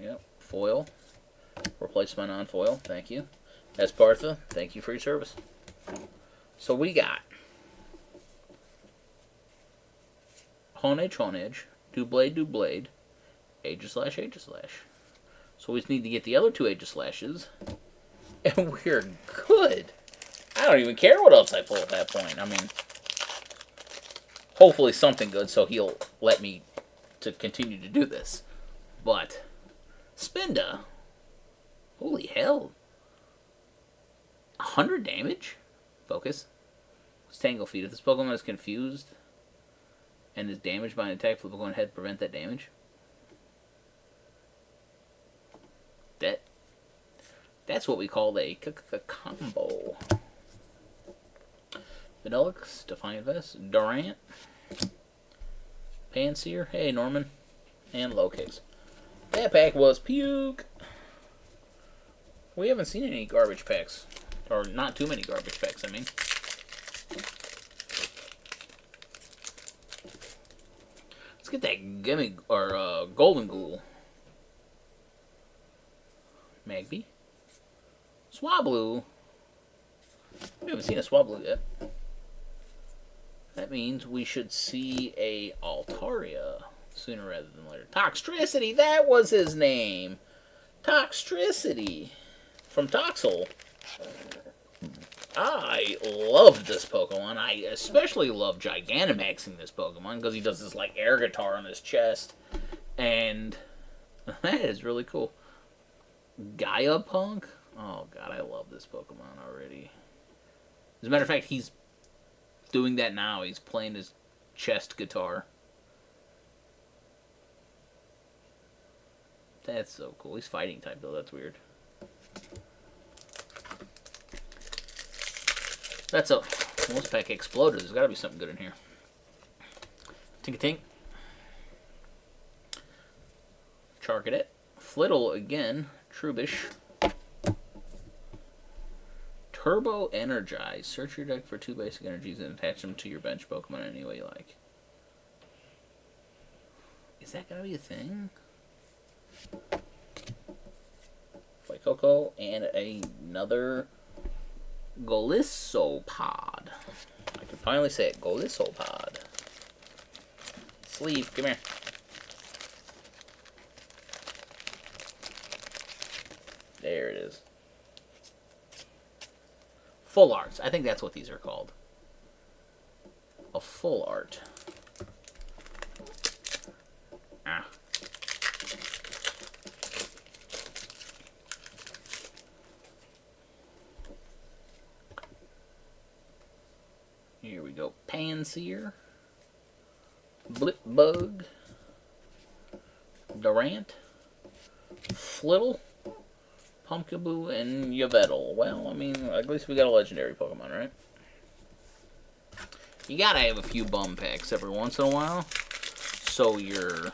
Yep, foil. Replace my non-foil, thank you. Espartha, thank you for your service. So we got Haunted Edge, Doublade, Aegislash, Aegislash. So we just need to get the other 2 Aegislashes, and we're good. I don't even care what else I pull at that point. I mean, hopefully something good so he'll let me to continue to do this. But, Spinda. Holy hell. 100 damage? Focus. What's Tangle Feet? If this Pokemon is confused and is damaged by an attack, flip a coin head to prevent that damage. That's what we call a combo. Vanillix, Defiant Vest, Durant, Panseer, hey Norman, and Low Kicks. That pack was puke. We haven't seen any garbage packs. Or not too many garbage packs, I mean. Let's get that gimme or Golden Ghoul. Magby. Swablu. We haven't seen a Swablu yet. That means we should see a Altaria sooner rather than later. Toxtricity, that was his name. Toxtricity from Toxel. I love this Pokemon. I especially love Gigantamaxing this Pokemon because he does this like air guitar on his chest. And that is really cool. Gaia Punk? Oh god, I love this Pokemon already. As a matter of fact, he's doing that now. He's playing his chest guitar. That's so cool. He's fighting type though, that's weird. That's a... Well, this pack exploded. There's gotta be something good in here. Tink-a-tink. Charcadet. Flittle again. Trubbish. Turbo Energize. Search your deck for 2 basic energies and attach them to your bench Pokemon any way you like. Is that gonna be a thing? Fuecoco and another Golisopod. I can finally say it. Golisopod. Sleeve, come here. There it is. Full arts. I think that's what these are called. A full art. Ah. Here we go. Panseer. Blipbug. Durant. Flittle. Pumpkaboo and Yveltal. Well, I mean, at least we got a legendary Pokemon, right? You gotta have a few bum packs every once in a while, so your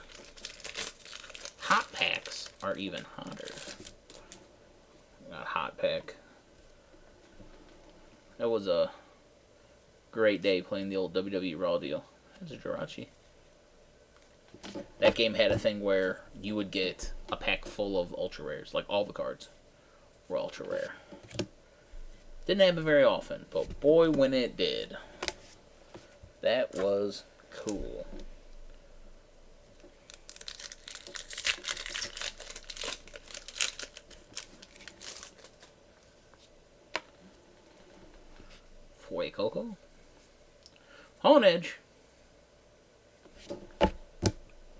hot packs are even hotter. Not hot pack. That was a great day playing the old WWE Raw deal. That's a Jirachi. That game had a thing where you would get a pack full of ultra rares, like all the cards were ultra rare. Didn't happen very often, but boy, when it did, that was cool. Fuecoco, Honedge,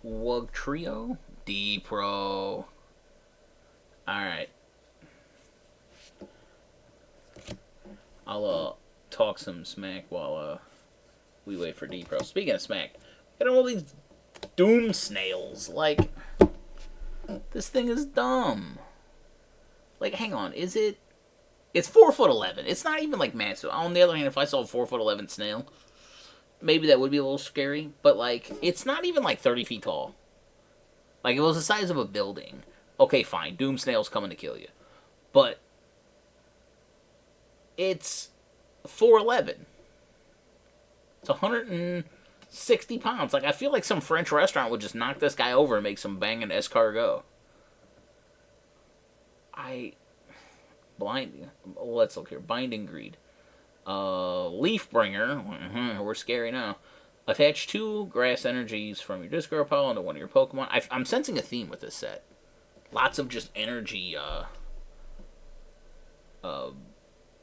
Wugtrio, D-Pro. Alright. I'll talk some smack while we wait for D-Pro. Speaking of smack, got all these Doom Snails. Like, this thing is dumb. Like, hang on, is it... It's 4'11". It's not even, like, massive. On the other hand, if I saw a 4'11" snail, maybe that would be a little scary. But, like, it's not even, like, 30 feet tall. Like, if it was the size of a building, okay, fine. Doom Snail's coming to kill you. But it's 4'11". It's 160 pounds. Like, I feel like some French restaurant would just knock this guy over and make some banging escargot. Let's look here. Binding Greed. Leaf Bringer. We're scary now. Attach 2 grass energies from your discard pile into one of your Pokemon. I'm sensing a theme with this set. Lots of just energy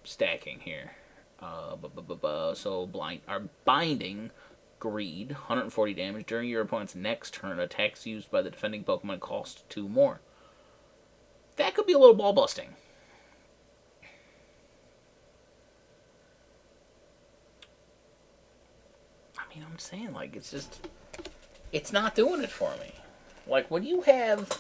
stacking here. So Binding Greed, 140 damage. During your opponent's next turn, attacks used by the defending Pokemon cost 2 more. That could be a little ball busting. I mean, I'm saying, like, it's just... It's not doing it for me. Like, when you have,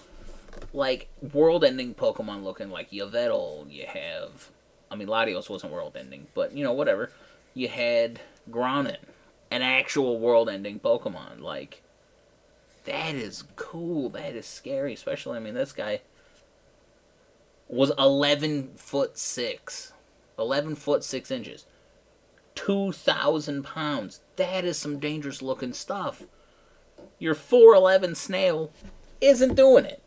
like, world-ending Pokemon looking like Yveltal, you have... I mean, Latios wasn't world-ending, but, you know, whatever. You had Gronin, an actual world-ending Pokemon. Like, that is cool. That is scary. Especially, I mean, this guy was 11'6". 11'6". 2,000 pounds. That is some dangerous looking stuff. Your 4'11" snail isn't doing it.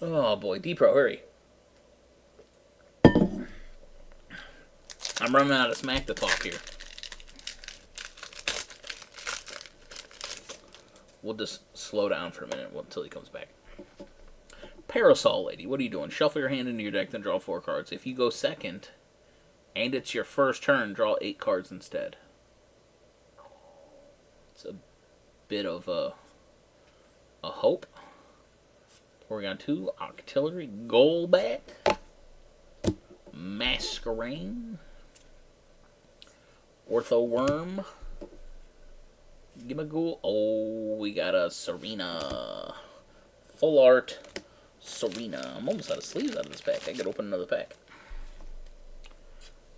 Oh boy, D-Pro, hurry. I'm running out of smack to talk here. We'll just slow down for a minute until he comes back. Parasol Lady, what are you doing? Shuffle your hand into your deck, then draw 4 cards. If you go second, and it's your first turn, draw 8 cards instead. It's a bit of a hope. We're going to Artillery, Golbat, Masquerain, Orthoworm, Gimmighoul. Oh, we got a Serena. Full art Serena. I'm almost out of sleeves out of this pack. I could open another pack.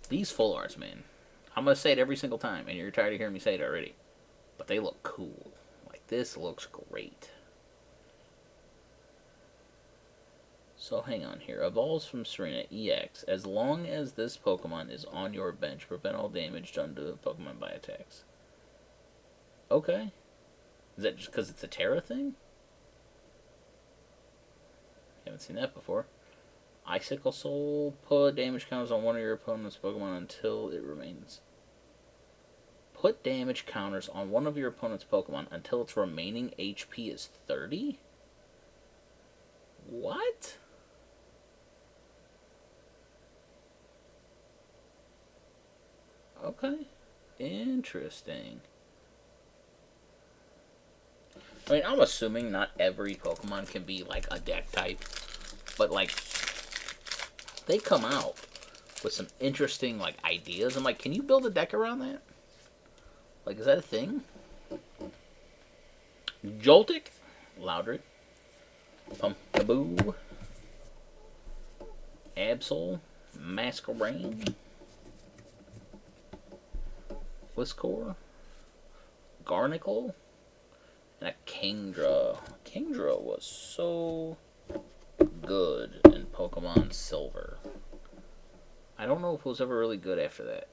These full arts, man. I'm going to say it every single time, and you're tired of hearing me say it already. But they look cool. Like, this looks great. So, hang on here. Evolves from Serena EX. As long as this Pokemon is on your bench, prevent all damage done to the Pokemon by attacks. Okay. Is that just because it's a Terra thing? Haven't seen that before. Icicle Soul. Put damage counters on one of your opponent's Pokemon until it remains. Put damage counters on one of your opponent's Pokemon until its remaining HP is 30? What? Okay. Interesting. I mean, I'm assuming not every Pokemon can be, like, a deck type. But, like, they come out with some interesting, like, ideas. I'm like, can you build a deck around that? Like, is that a thing? Joltik, Loudred, Pumpkaboo, Absol, Masquerain, Whiscore, Garnicle, and a Kingdra. Kingdra was so good in Pokemon Silver. I don't know if it was ever really good after that.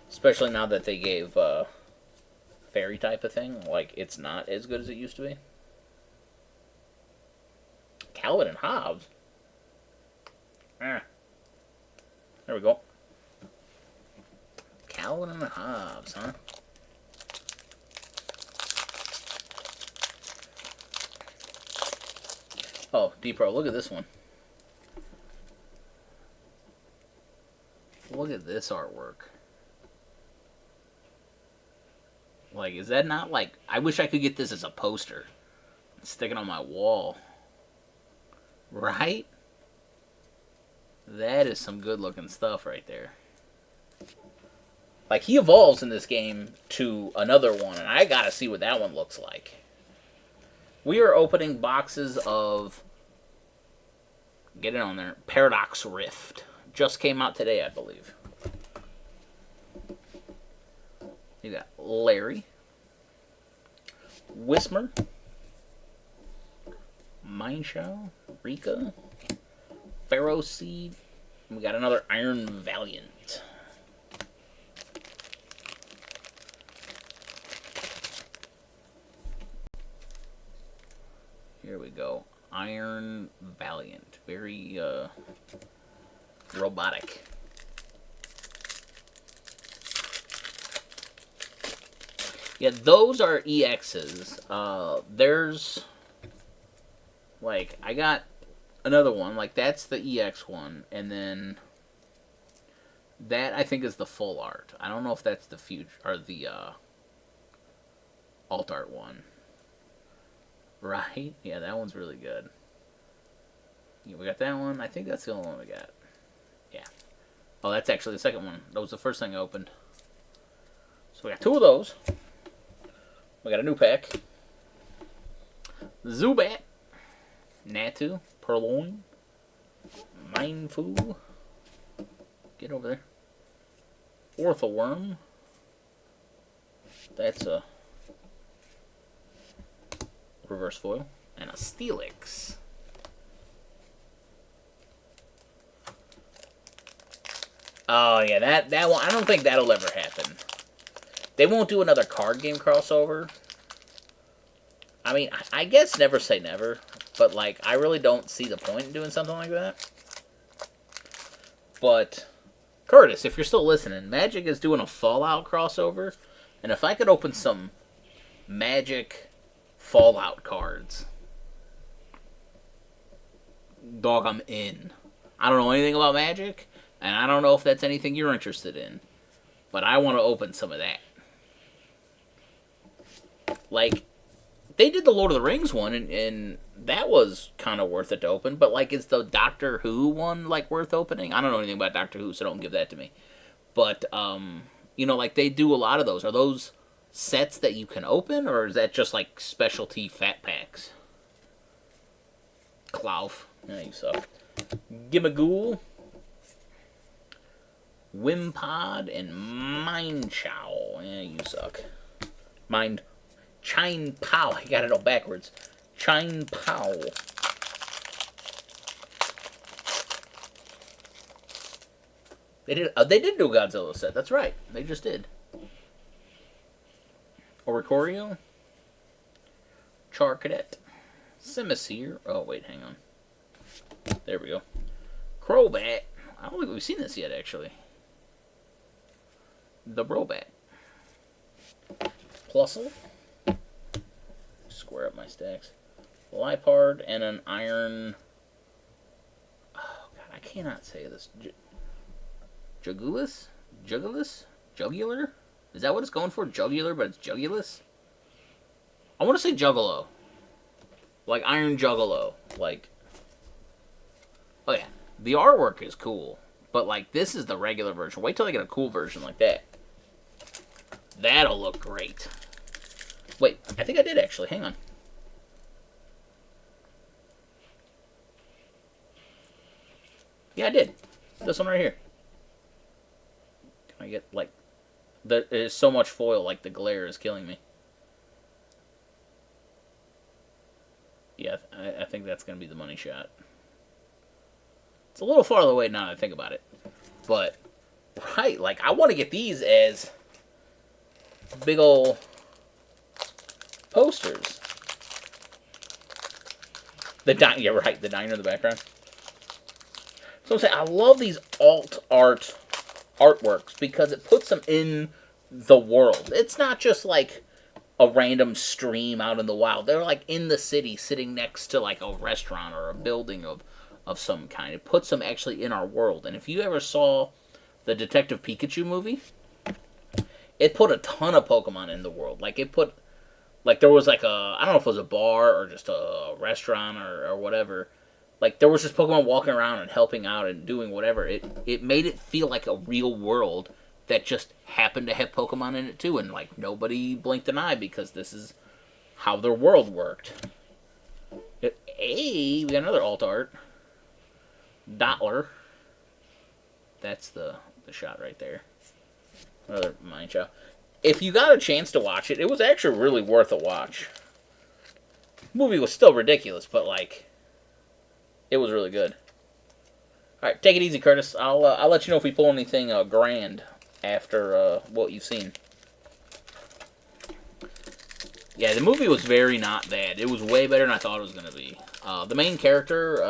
Especially now that they gave Fairy type of thing. Like, it's not as good as it used to be. Calvin and Hobbes. There we go. Calvin and Hobbes, huh? Oh, D-Pro, look at this one. Look at this artwork. Like, is that not like... I wish I could get this as a poster. Stick it on my wall. Right? That is some good looking stuff right there. Like, he evolves in this game to another one, and I gotta see what that one looks like. We are opening boxes of... Get it on there. Paradox Rift. Just came out today, I believe. You got Larry, Whismer, Mineshaw, Rika, Pharaoh Seed. We got another Iron Valiant. Here we go. Iron Valiant. Very robotic. Yeah, those are EXs. There's, like, I got another one. Like, that's the EX one. And then that, I think, is the full art. I don't know if that's the future, or the alt art one. Right? Yeah, that one's really good. Yeah, we got that one. I think that's the only one we got. Yeah. Oh, that's actually the second one. That was the first thing I opened. So we got 2 of those. We got a new pack. Zubat, Natu, Purloin, Mindfu. Get over there. Orthoworm. That's a reverse foil. And a Steelix. Oh, yeah, that one. I don't think that'll ever happen. They won't do another card game crossover. I mean, I guess never say never. But, like, I really don't see the point in doing something like that. But, Curtis, if you're still listening, Magic is doing a Fallout crossover. And if I could open some Magic Fallout cards, dog, I'm in. I don't know anything about Magic, and I don't know if that's anything you're interested in. But I want to open some of that. Like, they did the Lord of the Rings one, and that was kind of worth it to open. But, like, is the Doctor Who one, like, worth opening? I don't know anything about Doctor Who, so don't give that to me. But, you know, like, they do a lot of those. Are those sets that you can open, or is that just, like, specialty fat packs? Klauf. Yeah, you suck. Gimmaghoul. Wimpod, and Mindchow. Yeah, you suck. Chine Pow. I got it all backwards. Chine Pow. They did do a Godzilla set. That's right. They just did. Oricorio. Charcadet. Simisear. Oh, wait, hang on. There we go. Crobat. I don't think we've seen this yet, actually. The Brobat. Plusle. Square up my stacks. Lipard and an iron. Oh, God, I cannot say this. Jugulis? Jugular? Is that what it's going for? Jugular, but it's Jugulus? I want to say Juggalo. Like Iron Juggalo. Like. Oh, yeah. The artwork is cool. But, like, this is the regular version. Wait till I get a cool version like that. That'll look great. Wait, I think I did actually. Hang on. Yeah, I did. This one right here. Can I get, like... There is so much foil, like, the glare is killing me. Yeah, I think that's going to be the money shot. It's a little farther away now that I think about it. But, right, like, I want to get these as big ol' posters. Yeah, right, the diner in the background. So I'm saying, I love these alt art artworks because it puts them in the world. It's not just like a random stream out in the wild. They're like in the city, sitting next to like a restaurant or a building of some kind. It puts them actually in our world. And if you ever saw the Detective Pikachu movie, it put a ton of Pokemon in the world. Like, it put... Like, there was, like, I don't know if it was a bar or just a restaurant or whatever. Like, there was just Pokemon walking around and helping out and doing whatever. It made it feel like a real world that just happened to have Pokemon in it, too. And, like, nobody blinked an eye because this is how their world worked. Hey, we got another alt art. Dottler. That's the shot right there. Another Mind Chow. If you got a chance to watch it, it was actually really worth a watch. The movie was still ridiculous, but, like, it was really good. Alright, take it easy, Curtis. I'll let you know if we pull anything grand after what you've seen. Yeah, the movie was very not bad. It was way better than I thought it was going to be. The main character,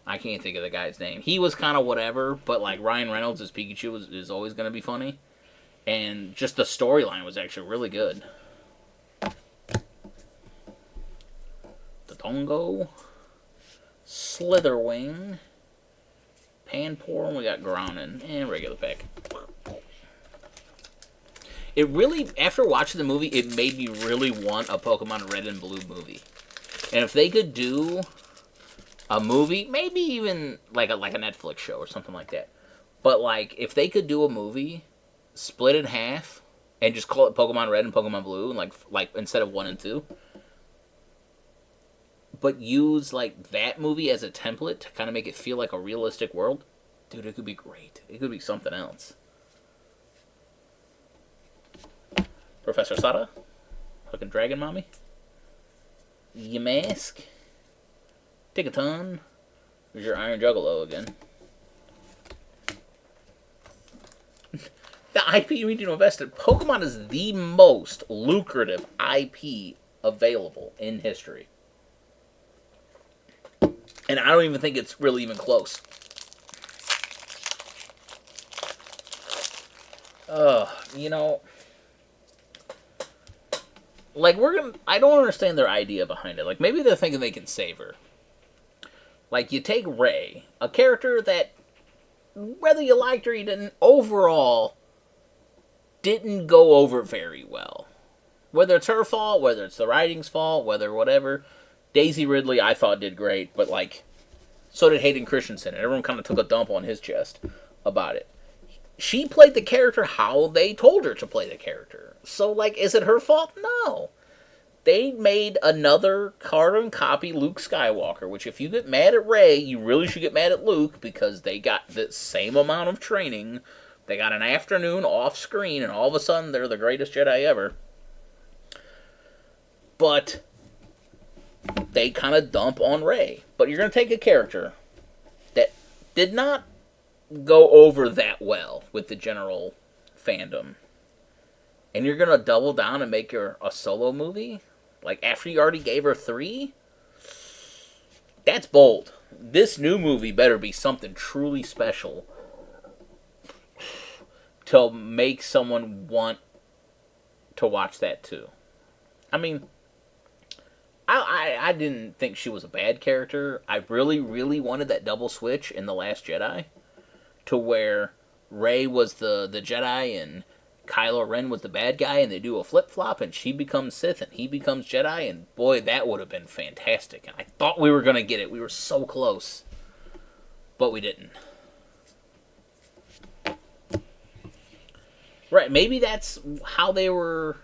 I can't think of the guy's name. He was kind of whatever, but, like, Ryan Reynolds as Pikachu is always going to be funny. And just the storyline was actually really good. The Tongo. Slitherwing. Panpour, and we got Grounin. And regular pack. It really, after watching the movie, it made me really want a Pokemon Red and Blue movie. And if they could do a movie, maybe even like a Netflix show or something like that. But, like, if they could do a movie... split in half and just call it Pokemon Red and Pokemon Blue, and like instead of 1 and 2, but use like that movie as a template to kind of make it feel like a realistic world, dude, it could be great. It could be something else. Professor Sada, fucking Dragon Mommy, Yamask, Tickaton. There's your Iron Juggalo again. The IP you need to invest in. Pokemon is the most lucrative IP available in history. And I don't even think it's really even close. You know, like I don't understand their idea behind it. Like maybe they're thinking they can save her. Like you take Rey, a character that whether you liked her or you didn't, overall didn't go over very well. Whether it's her fault, whether it's the writing's fault, whether whatever. Daisy Ridley I thought did great, but like so did Hayden Christensen, and everyone kind of took a dump on his chest about it. She played the character how they told her to play the character. So, like, is it her fault? No. They made another carbon copy Luke Skywalker, which if you get mad at Rey, you really should get mad at Luke, because they got the same amount of training. They got an afternoon off screen, and all of a sudden they're the greatest Jedi ever. But they kind of dump on Rey. But you're going to take a character that did not go over that well with the general fandom, and you're gonna double down and make her a solo movie, like after you already gave her 3. That's bold. This new movie better be something truly special to make someone want to watch that too. I mean, I didn't think she was a bad character. I really, really wanted that double switch in The Last Jedi, to where Rey was the Jedi and Kylo Ren was the bad guy, and they do a flip-flop, and she becomes Sith, and he becomes Jedi, and boy, that would have been fantastic. And I thought we were going to get it. We were so close. But we didn't. Right, maybe that's how they were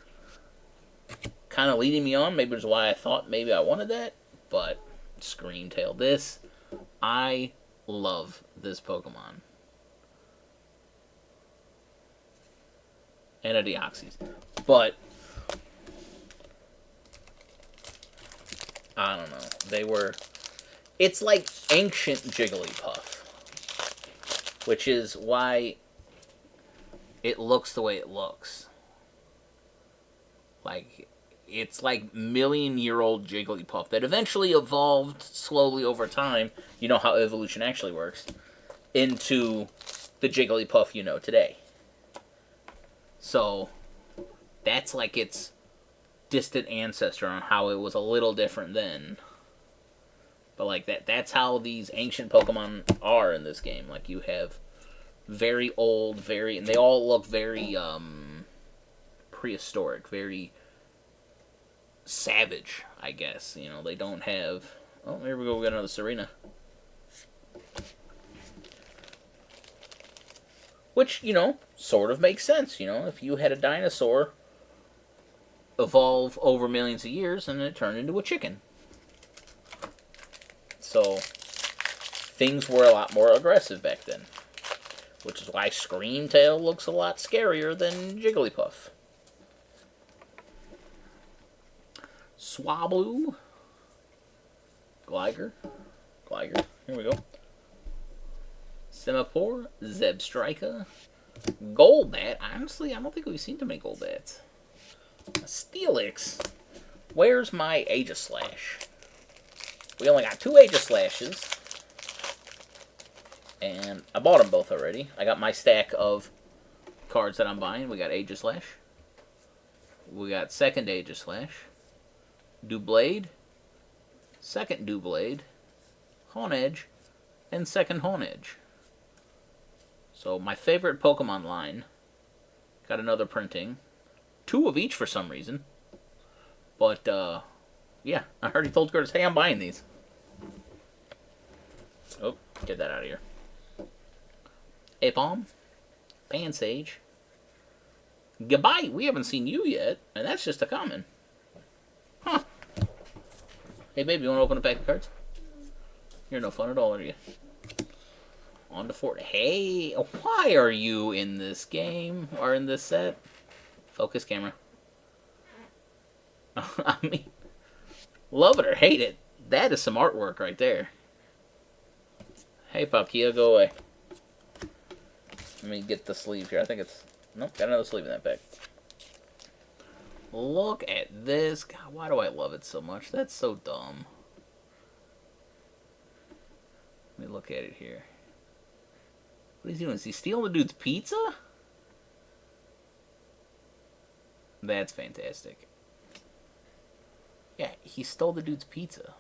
kind of leading me on. Maybe that's why I thought maybe I wanted that. But, Screamtail, I love this Pokemon. And a Deoxys. But I don't know. It's like ancient Jigglypuff, which is why it looks the way it looks. Like, it's like million-year-old Jigglypuff that eventually evolved slowly over time, you know how evolution actually works, into the Jigglypuff you know today. So, that's like its distant ancestor on how it was a little different then. But like that's how these ancient Pokemon are in this game. Like you have very old, and they all look very prehistoric, very savage, I guess. You know, they don't have... Oh, here we go, we got another Serena. Which, you know, sort of makes sense, you know. If you had a dinosaur evolve over millions of years and it turned into a chicken. So, things were a lot more aggressive back then. Which is why Screamtail looks a lot scarier than Jigglypuff. Swablu. Gligar. Here we go. Semaphore, Zebstrika, Golbat. Honestly, I don't think we've seen too many Golbats. Steelix. Where's my Aegislash? We only got 2 Aegislashes. And I bought them both already. I got my stack of cards that I'm buying. We got Aegislash. We got second Aegislash. Doublade. Second Doublade. Honedge. And second Honedge. So, my favorite Pokemon line. Got another printing. 2 of each for some reason. But, yeah. I already told Curtis, hey, I'm buying these. Oh, get that out of here. Apom. Pansage. Gabite. We haven't seen you yet. And that's just a common. Huh. Hey, baby, you want to open a pack of cards? You're no fun at all, are you? On to 4. Hey, why are you in this game? Or in this set? Focus camera. I mean, love it or hate it, that is some artwork right there. Hey, Palkia, go away. Let me get the sleeve here. I think it's... Nope, got another sleeve in that pack. Look at this. God, why do I love it so much? That's so dumb. look at it here. What is he doing? Is he stealing the dude's pizza? That's fantastic. Yeah, he stole the dude's pizza.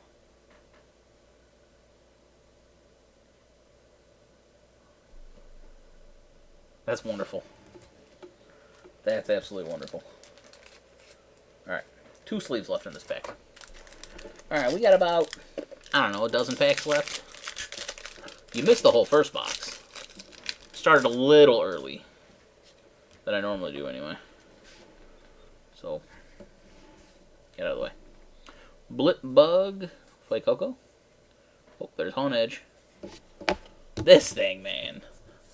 That's wonderful. That's absolutely wonderful. Alright, 2 sleeves left in this pack. Alright, we got about, I don't know, a dozen packs left. You missed the whole first box. Started a little early than I normally do anyway. So, get out of the way. Blip Bug, Flake Coco. Oh, there's Hone Edge. This thing, man.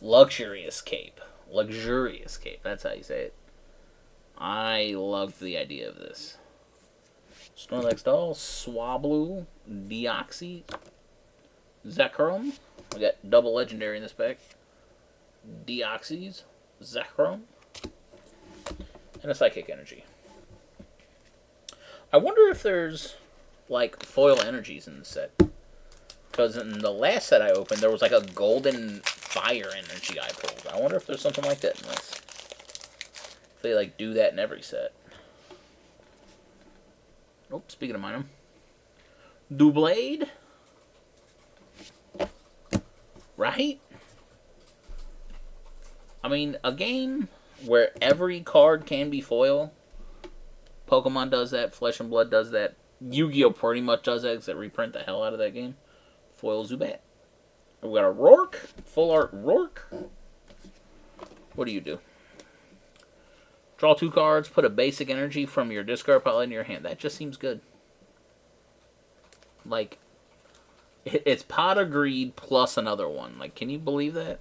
Luxurious cape. Luxurious cape. That's how you say it. I love the idea of this. Snorlax Doll, Swablu, Deoxy, Zekrom. We got double legendary in this pack. Deoxys, Zekrom, and a Psychic Energy. I wonder if there's, like, foil energies in the set. Because in the last set I opened, there was, like, a golden fire energy I pulled. I wonder if there's something like that in this. If they, like, do that in every set. Oh, speaking of mine, Doublade. Right? I mean, a game where every card can be foil. Pokemon does that. Flesh and Blood does that. Yu-Gi-Oh! Pretty much does that because they reprint the hell out of that game. Foil Zubat. We got a Rourke. Full art Rourke. What do you do? Draw 2 cards. Put a basic energy from your discard pile in your hand. That just seems good. Like, it's Pot of Greed plus another one. Like, can you believe that?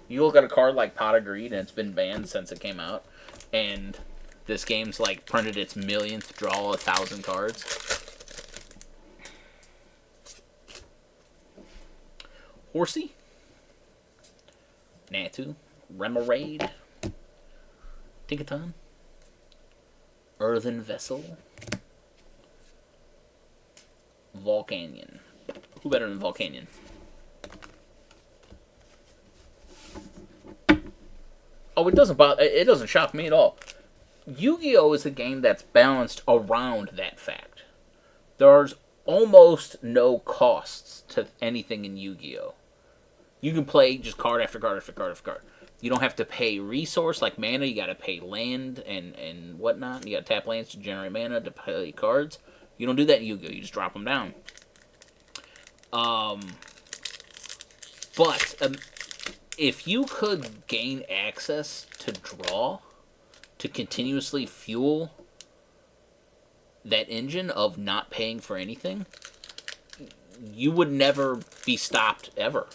You look at a card like Pot of Greed, and it's been banned since it came out. And this game's, like, printed its millionth draw 1,000 cards. Horsey. Natu. Remoraid. Tinkaton. Earthen Vessel. Volcanion. Who better than Volcanion? Oh, it doesn't bother. It doesn't shock me at all. Yu-Gi-Oh! Is a game that's balanced around that fact. There's almost no costs to anything in Yu-Gi-Oh! You can play just card after card after card after card. You don't have to pay resource like mana. You got to pay land and whatnot. You got to tap lands to generate mana to play cards. You don't do that in Yu-Gi-Oh! You just drop them down. But if you could gain access to draw to continuously fuel that engine of not paying for anything, you would never be stopped ever.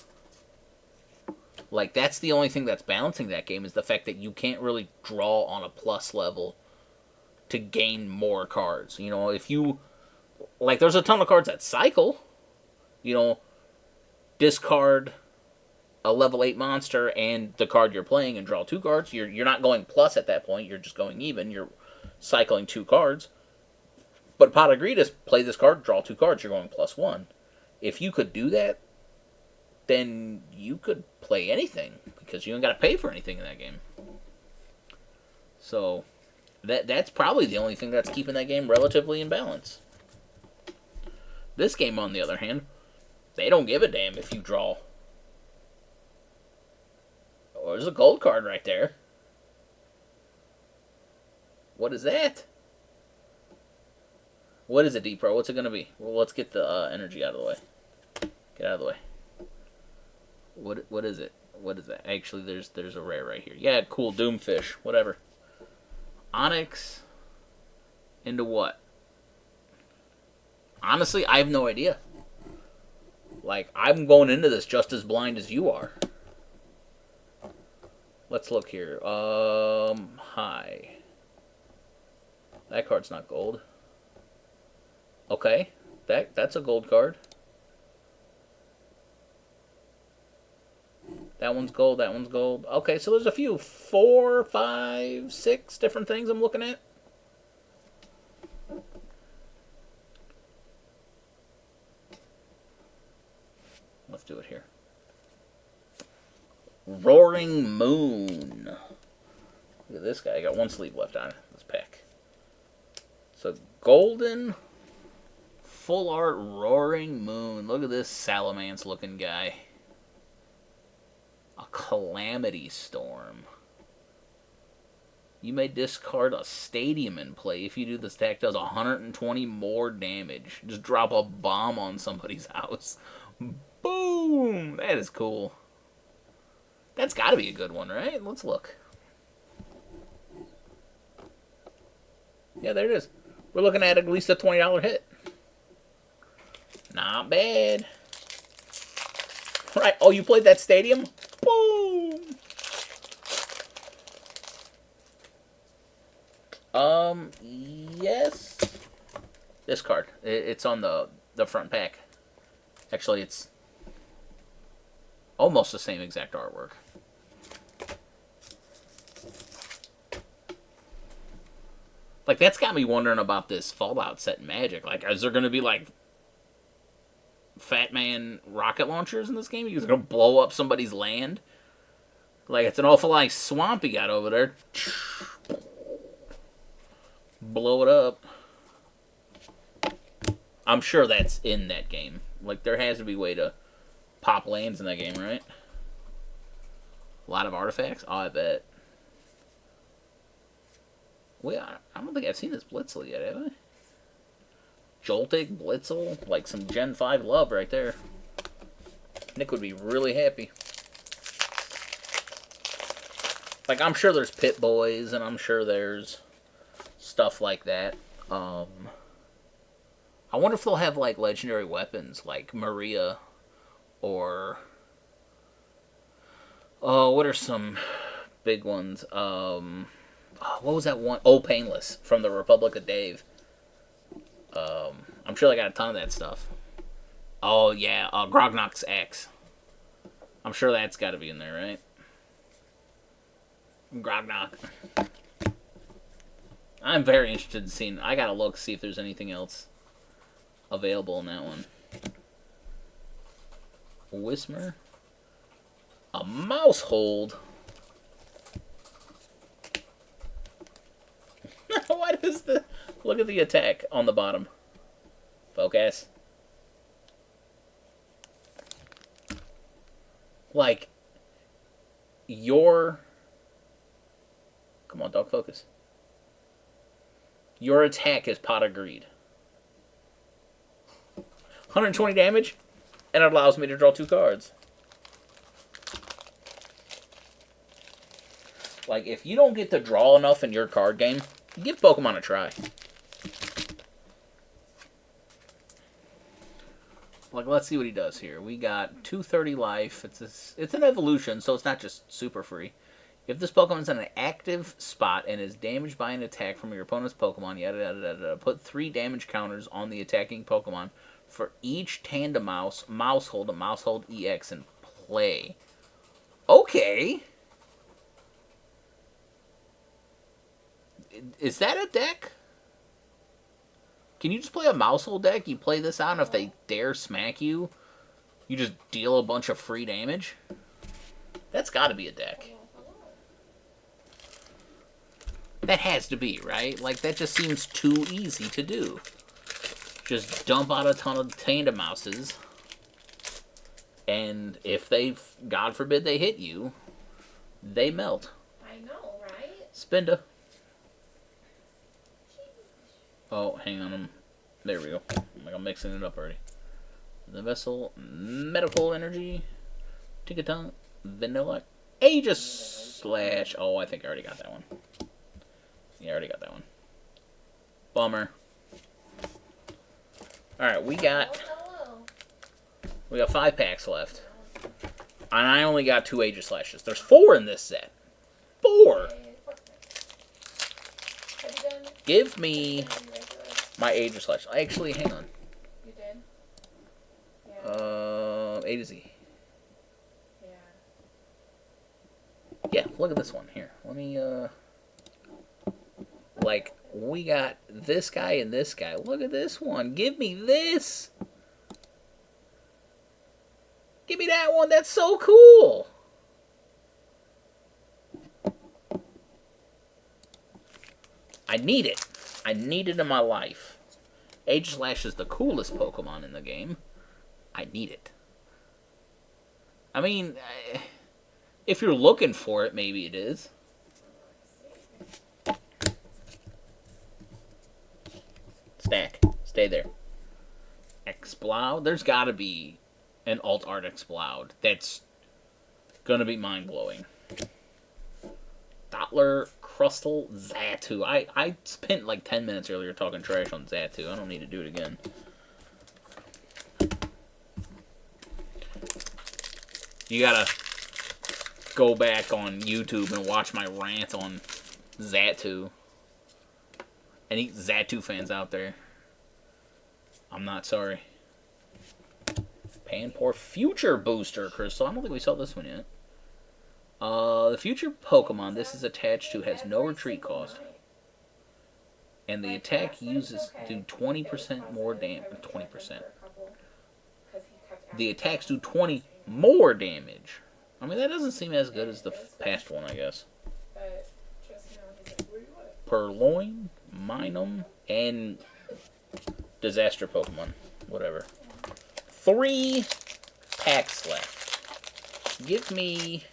Like, that's the only thing that's balancing that game is the fact that you can't really draw on a plus level to gain more cards. You know, if you... Like, there's a ton of cards that cycle. You know, discard a level 8 monster and the card you're playing and draw 2 cards. You're not going plus at that point. You're just going even. You're cycling 2 cards. But Pot of Greed is play this card, draw 2 cards. You're going +1. If you could do that, then you could play anything because you ain't got to pay for anything in that game. So that's probably the only thing that's keeping that game relatively in balance. This game, on the other hand, they don't give a damn if you draw. Oh, there's a gold card right there. What is that? What is it, D-Pro? What's it going to be? Well, let's get the energy out of the way. Get out of the way. What is it? What is that? Actually, there's a rare right here. Yeah, cool. Doomfish. Whatever. Onyx. Into what? Honestly, I have no idea. Like, I'm going into this just as blind as you are. Let's look here. Hi. That card's not gold. Okay. That's a gold card. That one's gold, that one's gold. Okay, so there's a few 4, 5, 6 different things I'm looking at. let's do it here. Roaring Moon. Look at this guy. I got one sleeve left on this pack. So golden full art Roaring Moon. Look at this Salamence looking guy. A Calamity Storm. You may discard a Stadium in play. If you do, this attack does 120 more damage. Just drop a bomb on somebody's house. Boom! That is cool. That's got to be a good one, right? Let's look. Yeah, there it is. We're looking at least a $20 hit. Not bad. Right. Oh, you played that Stadium? Boom! Yes. This card. It's on the front pack. Actually, it's almost the same exact artwork. Like, that's got me wondering about this Fallout set in Magic. Like, is there going to be, like, Fat Man rocket launchers in this game? You're going to blow up somebody's land? Like, it's an awful like swamp you got over there. Blow it up. I'm sure that's in that game. Like, there has to be a way to pop lands in that game, right? A lot of artifacts? Oh, I bet. Well, I don't think I've seen this Blitzel yet, have I? Joltik, Blitzel, like some Gen 5 love right there. Nick would be really happy. Like, I'm sure there's Pit Boys, and I'm sure there's stuff like that. I wonder if they'll have, like, legendary weapons, like Maria, or... Oh, what are some big ones? What was that one? Oh, Painless, from the Republic of Dave. I'm sure they got a ton of that stuff. Oh, yeah, Grognok's Axe. I'm sure that's got to be in there, right? Grognok. I'm very interested in seeing... I gotta look, see if there's anything else available in that one. Whismer. A Mousehold. Why does the... Look at the attack on the bottom. Focus. Like, your... Come on, dog, focus. Your attack is Pot of Greed. 120 damage, and it allows me to draw 2 cards. Like, if you don't get to draw enough in your card game, give Pokemon a try. Like, let's see what he does here. We got 230 life. It's an evolution, so it's not just super free. If this Pokemon is in an active spot and is damaged by an attack from your opponent's Pokemon, yada yada yada, put 3 damage counters on the attacking Pokemon for each Tandemaus, Mousehold, and Mousehold EX in play. Okay. Is that a deck? Can you just play a Mousehold deck? You play this out, and if they dare smack you, you just deal a bunch of free damage? That's got to be a deck. That has to be, right? Like, that just seems too easy to do. Just dump out a ton of Tandemouses, and if they, God forbid, they hit you, they melt. I know, right? Spinda. Oh, hang on. There we go. Like, I'm mixing it up already. The Vessel, Medical Energy, Tinkaton, Vanilla, Aegis Slash. Oh, I think I already got that one. Yeah, I already got that one. Bummer. Alright, we got 5 packs left. And I only got 2 Aegis Slashes. There's 4 in this set. 4! Give me my Aegis Slash. Actually, hang on. You did? Yeah. A to Z. Yeah. Yeah, look at this one. Here, let me, like, we got this guy and this guy. Look at this one. Give me this. Give me that one. That's so cool. I need it. I need it in my life. Aegislash is the coolest Pokemon in the game. I need it. I mean, if you're looking for it, maybe it is. Stack. Stay there. Exploud? There's gotta be an Alt Art Exploud. That's gonna be mind-blowing. Dottler, Crustle, Xatu. I spent like 10 minutes earlier talking trash on Xatu. I don't need to do it again. You gotta go back on YouTube and watch my rant on Xatu. Any Xatu fans out there, I'm not sorry. Panpour Future Booster Crystal. I don't think we saw this one yet. The future Pokemon this is attached to has no retreat cost. And the attack uses do 20% more damage. 20%. The attacks do 20 more damage. I mean, that doesn't seem as good as the past one, I guess. Purloin, Minun, and Disaster Pokemon. Whatever. 3 packs left. Give me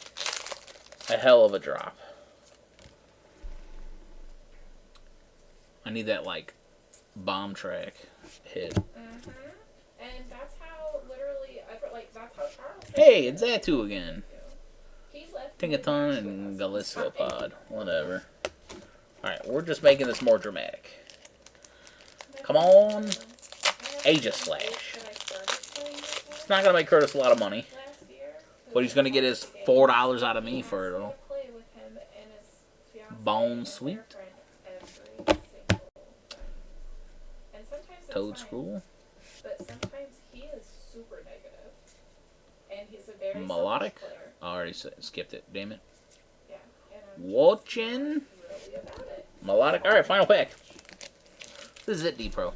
a hell of a drop. I need that, like, bomb track hit. Mm-hmm. And that's how, literally, that's how Charles... Hey, it's Xatu again. He's left... Tinkaton and Gallisopod. Whatever. Alright, we're just making this more dramatic. Come on. Aegislash. It's not going to make Curtis a lot of money. But he's going to get his $4 out of me for it all. Bone Sweet. Toadscruel. But sometimes he is super negative. And he's a very Melodic. I already skipped it. Damn it. Yeah. Watchin. Melodic. Alright, final pack. This is it, D-Pro.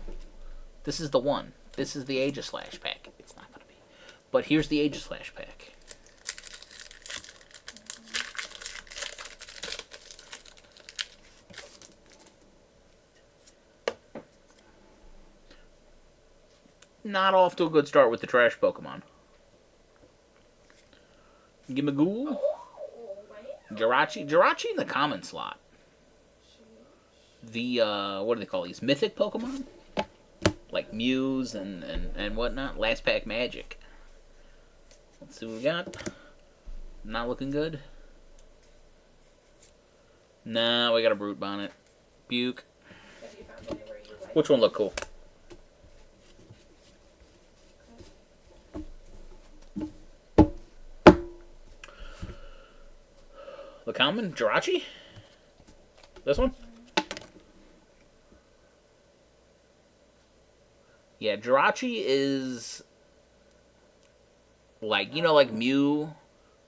This is the one. This is the Aegislash pack. It's not going to be. But here's the Aegislash pack. Not off to a good start with the trash Pokemon. Gimmighoul. Jirachi. Jirachi in the common slot. The, what do they call these? Mythic Pokemon? Like Muse and whatnot. Last pack Magic. Let's see what we got. Not looking good. Nah, we got a Brute Bonnet. Buke. Which one looked cool? The common? Jirachi? This one? Yeah, Jirachi is like, you know, like Mew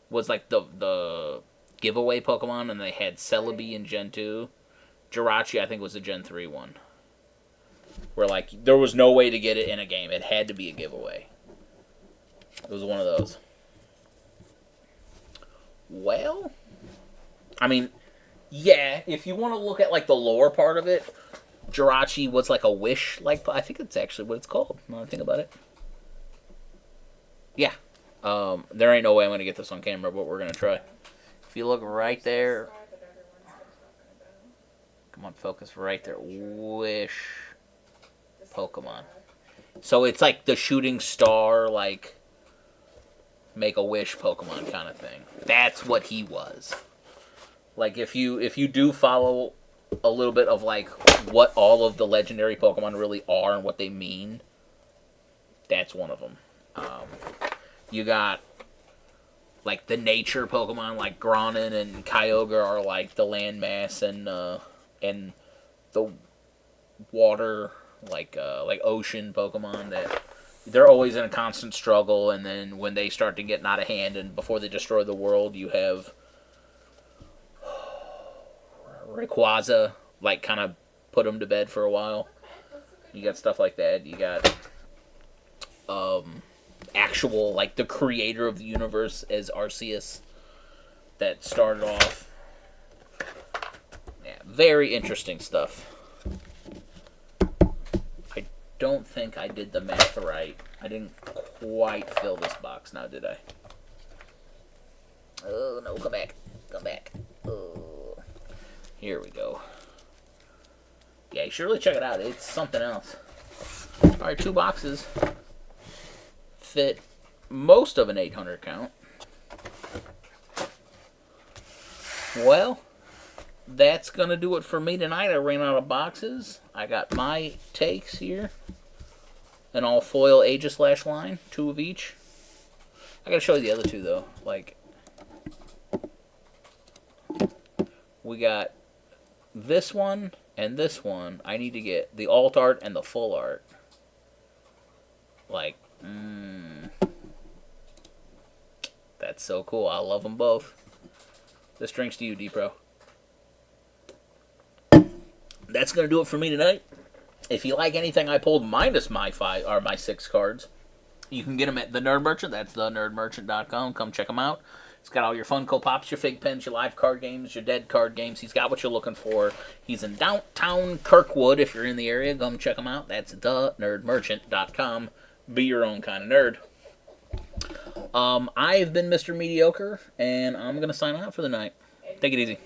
was like the giveaway Pokemon and they had Celebi in Gen 2. Jirachi, I think, was a Gen 3 one. Where, like, there was no way to get it in a game. It had to be a giveaway. It was one of those. Well, I mean, yeah, if you want to look at, like, the lore part of it, Jirachi was like a wish, like, I think it's actually what it's called, now that I think about it. Yeah. There ain't no way I'm going to get this on camera, but we're going to try. If you look right there. Come on, focus right there. Wish Pokemon. So it's like the shooting star, like, make a wish Pokemon kind of thing. That's what he was. Like, if you do follow a little bit of, like, what all of the legendary Pokemon really are and what they mean, that's one of them. You got, like, the nature Pokemon, like Gronin and Kyogre are, like, the landmass, and the water, like ocean Pokemon that they're always in a constant struggle, and then when they start to get out of hand and before they destroy the world, you have Rayquaza, like, kind of put them to bed for a while. You got stuff like that. You got actual, like, the creator of the universe as Arceus that started off. Yeah, very interesting stuff. I don't think I did the math right. I didn't quite fill this box now, did I? Oh, no, come back. Come back. Oh. Here we go. Yeah, you should really check it out. It's something else. Alright, 2 boxes. Fit most of an 800 count. Well, that's going to do it for me tonight. I ran out of boxes. I got my takes here. An all foil Aegislash line. 2 of each. I got to show you the other 2, though. Like, we got this one and this one. I need to get the alt art and the full art. Like, that's so cool. I love them both. This drink's to you, D-Pro. That's going to do it for me tonight. If you like anything I pulled minus my 5 or my 6 cards, you can get them at the Nerd Merchant. That's thenerdmerchant.com. Come check them out. It's got all your Funko Pops, your Fig Pens, your live card games, your dead card games. He's got what you're looking for. He's in downtown Kirkwood. If you're in the area, come check him out. That's thenerdmerchant.com. Be your own kind of nerd. I've been Mr. Mediocre, and I'm going to sign out for the night. Take it easy.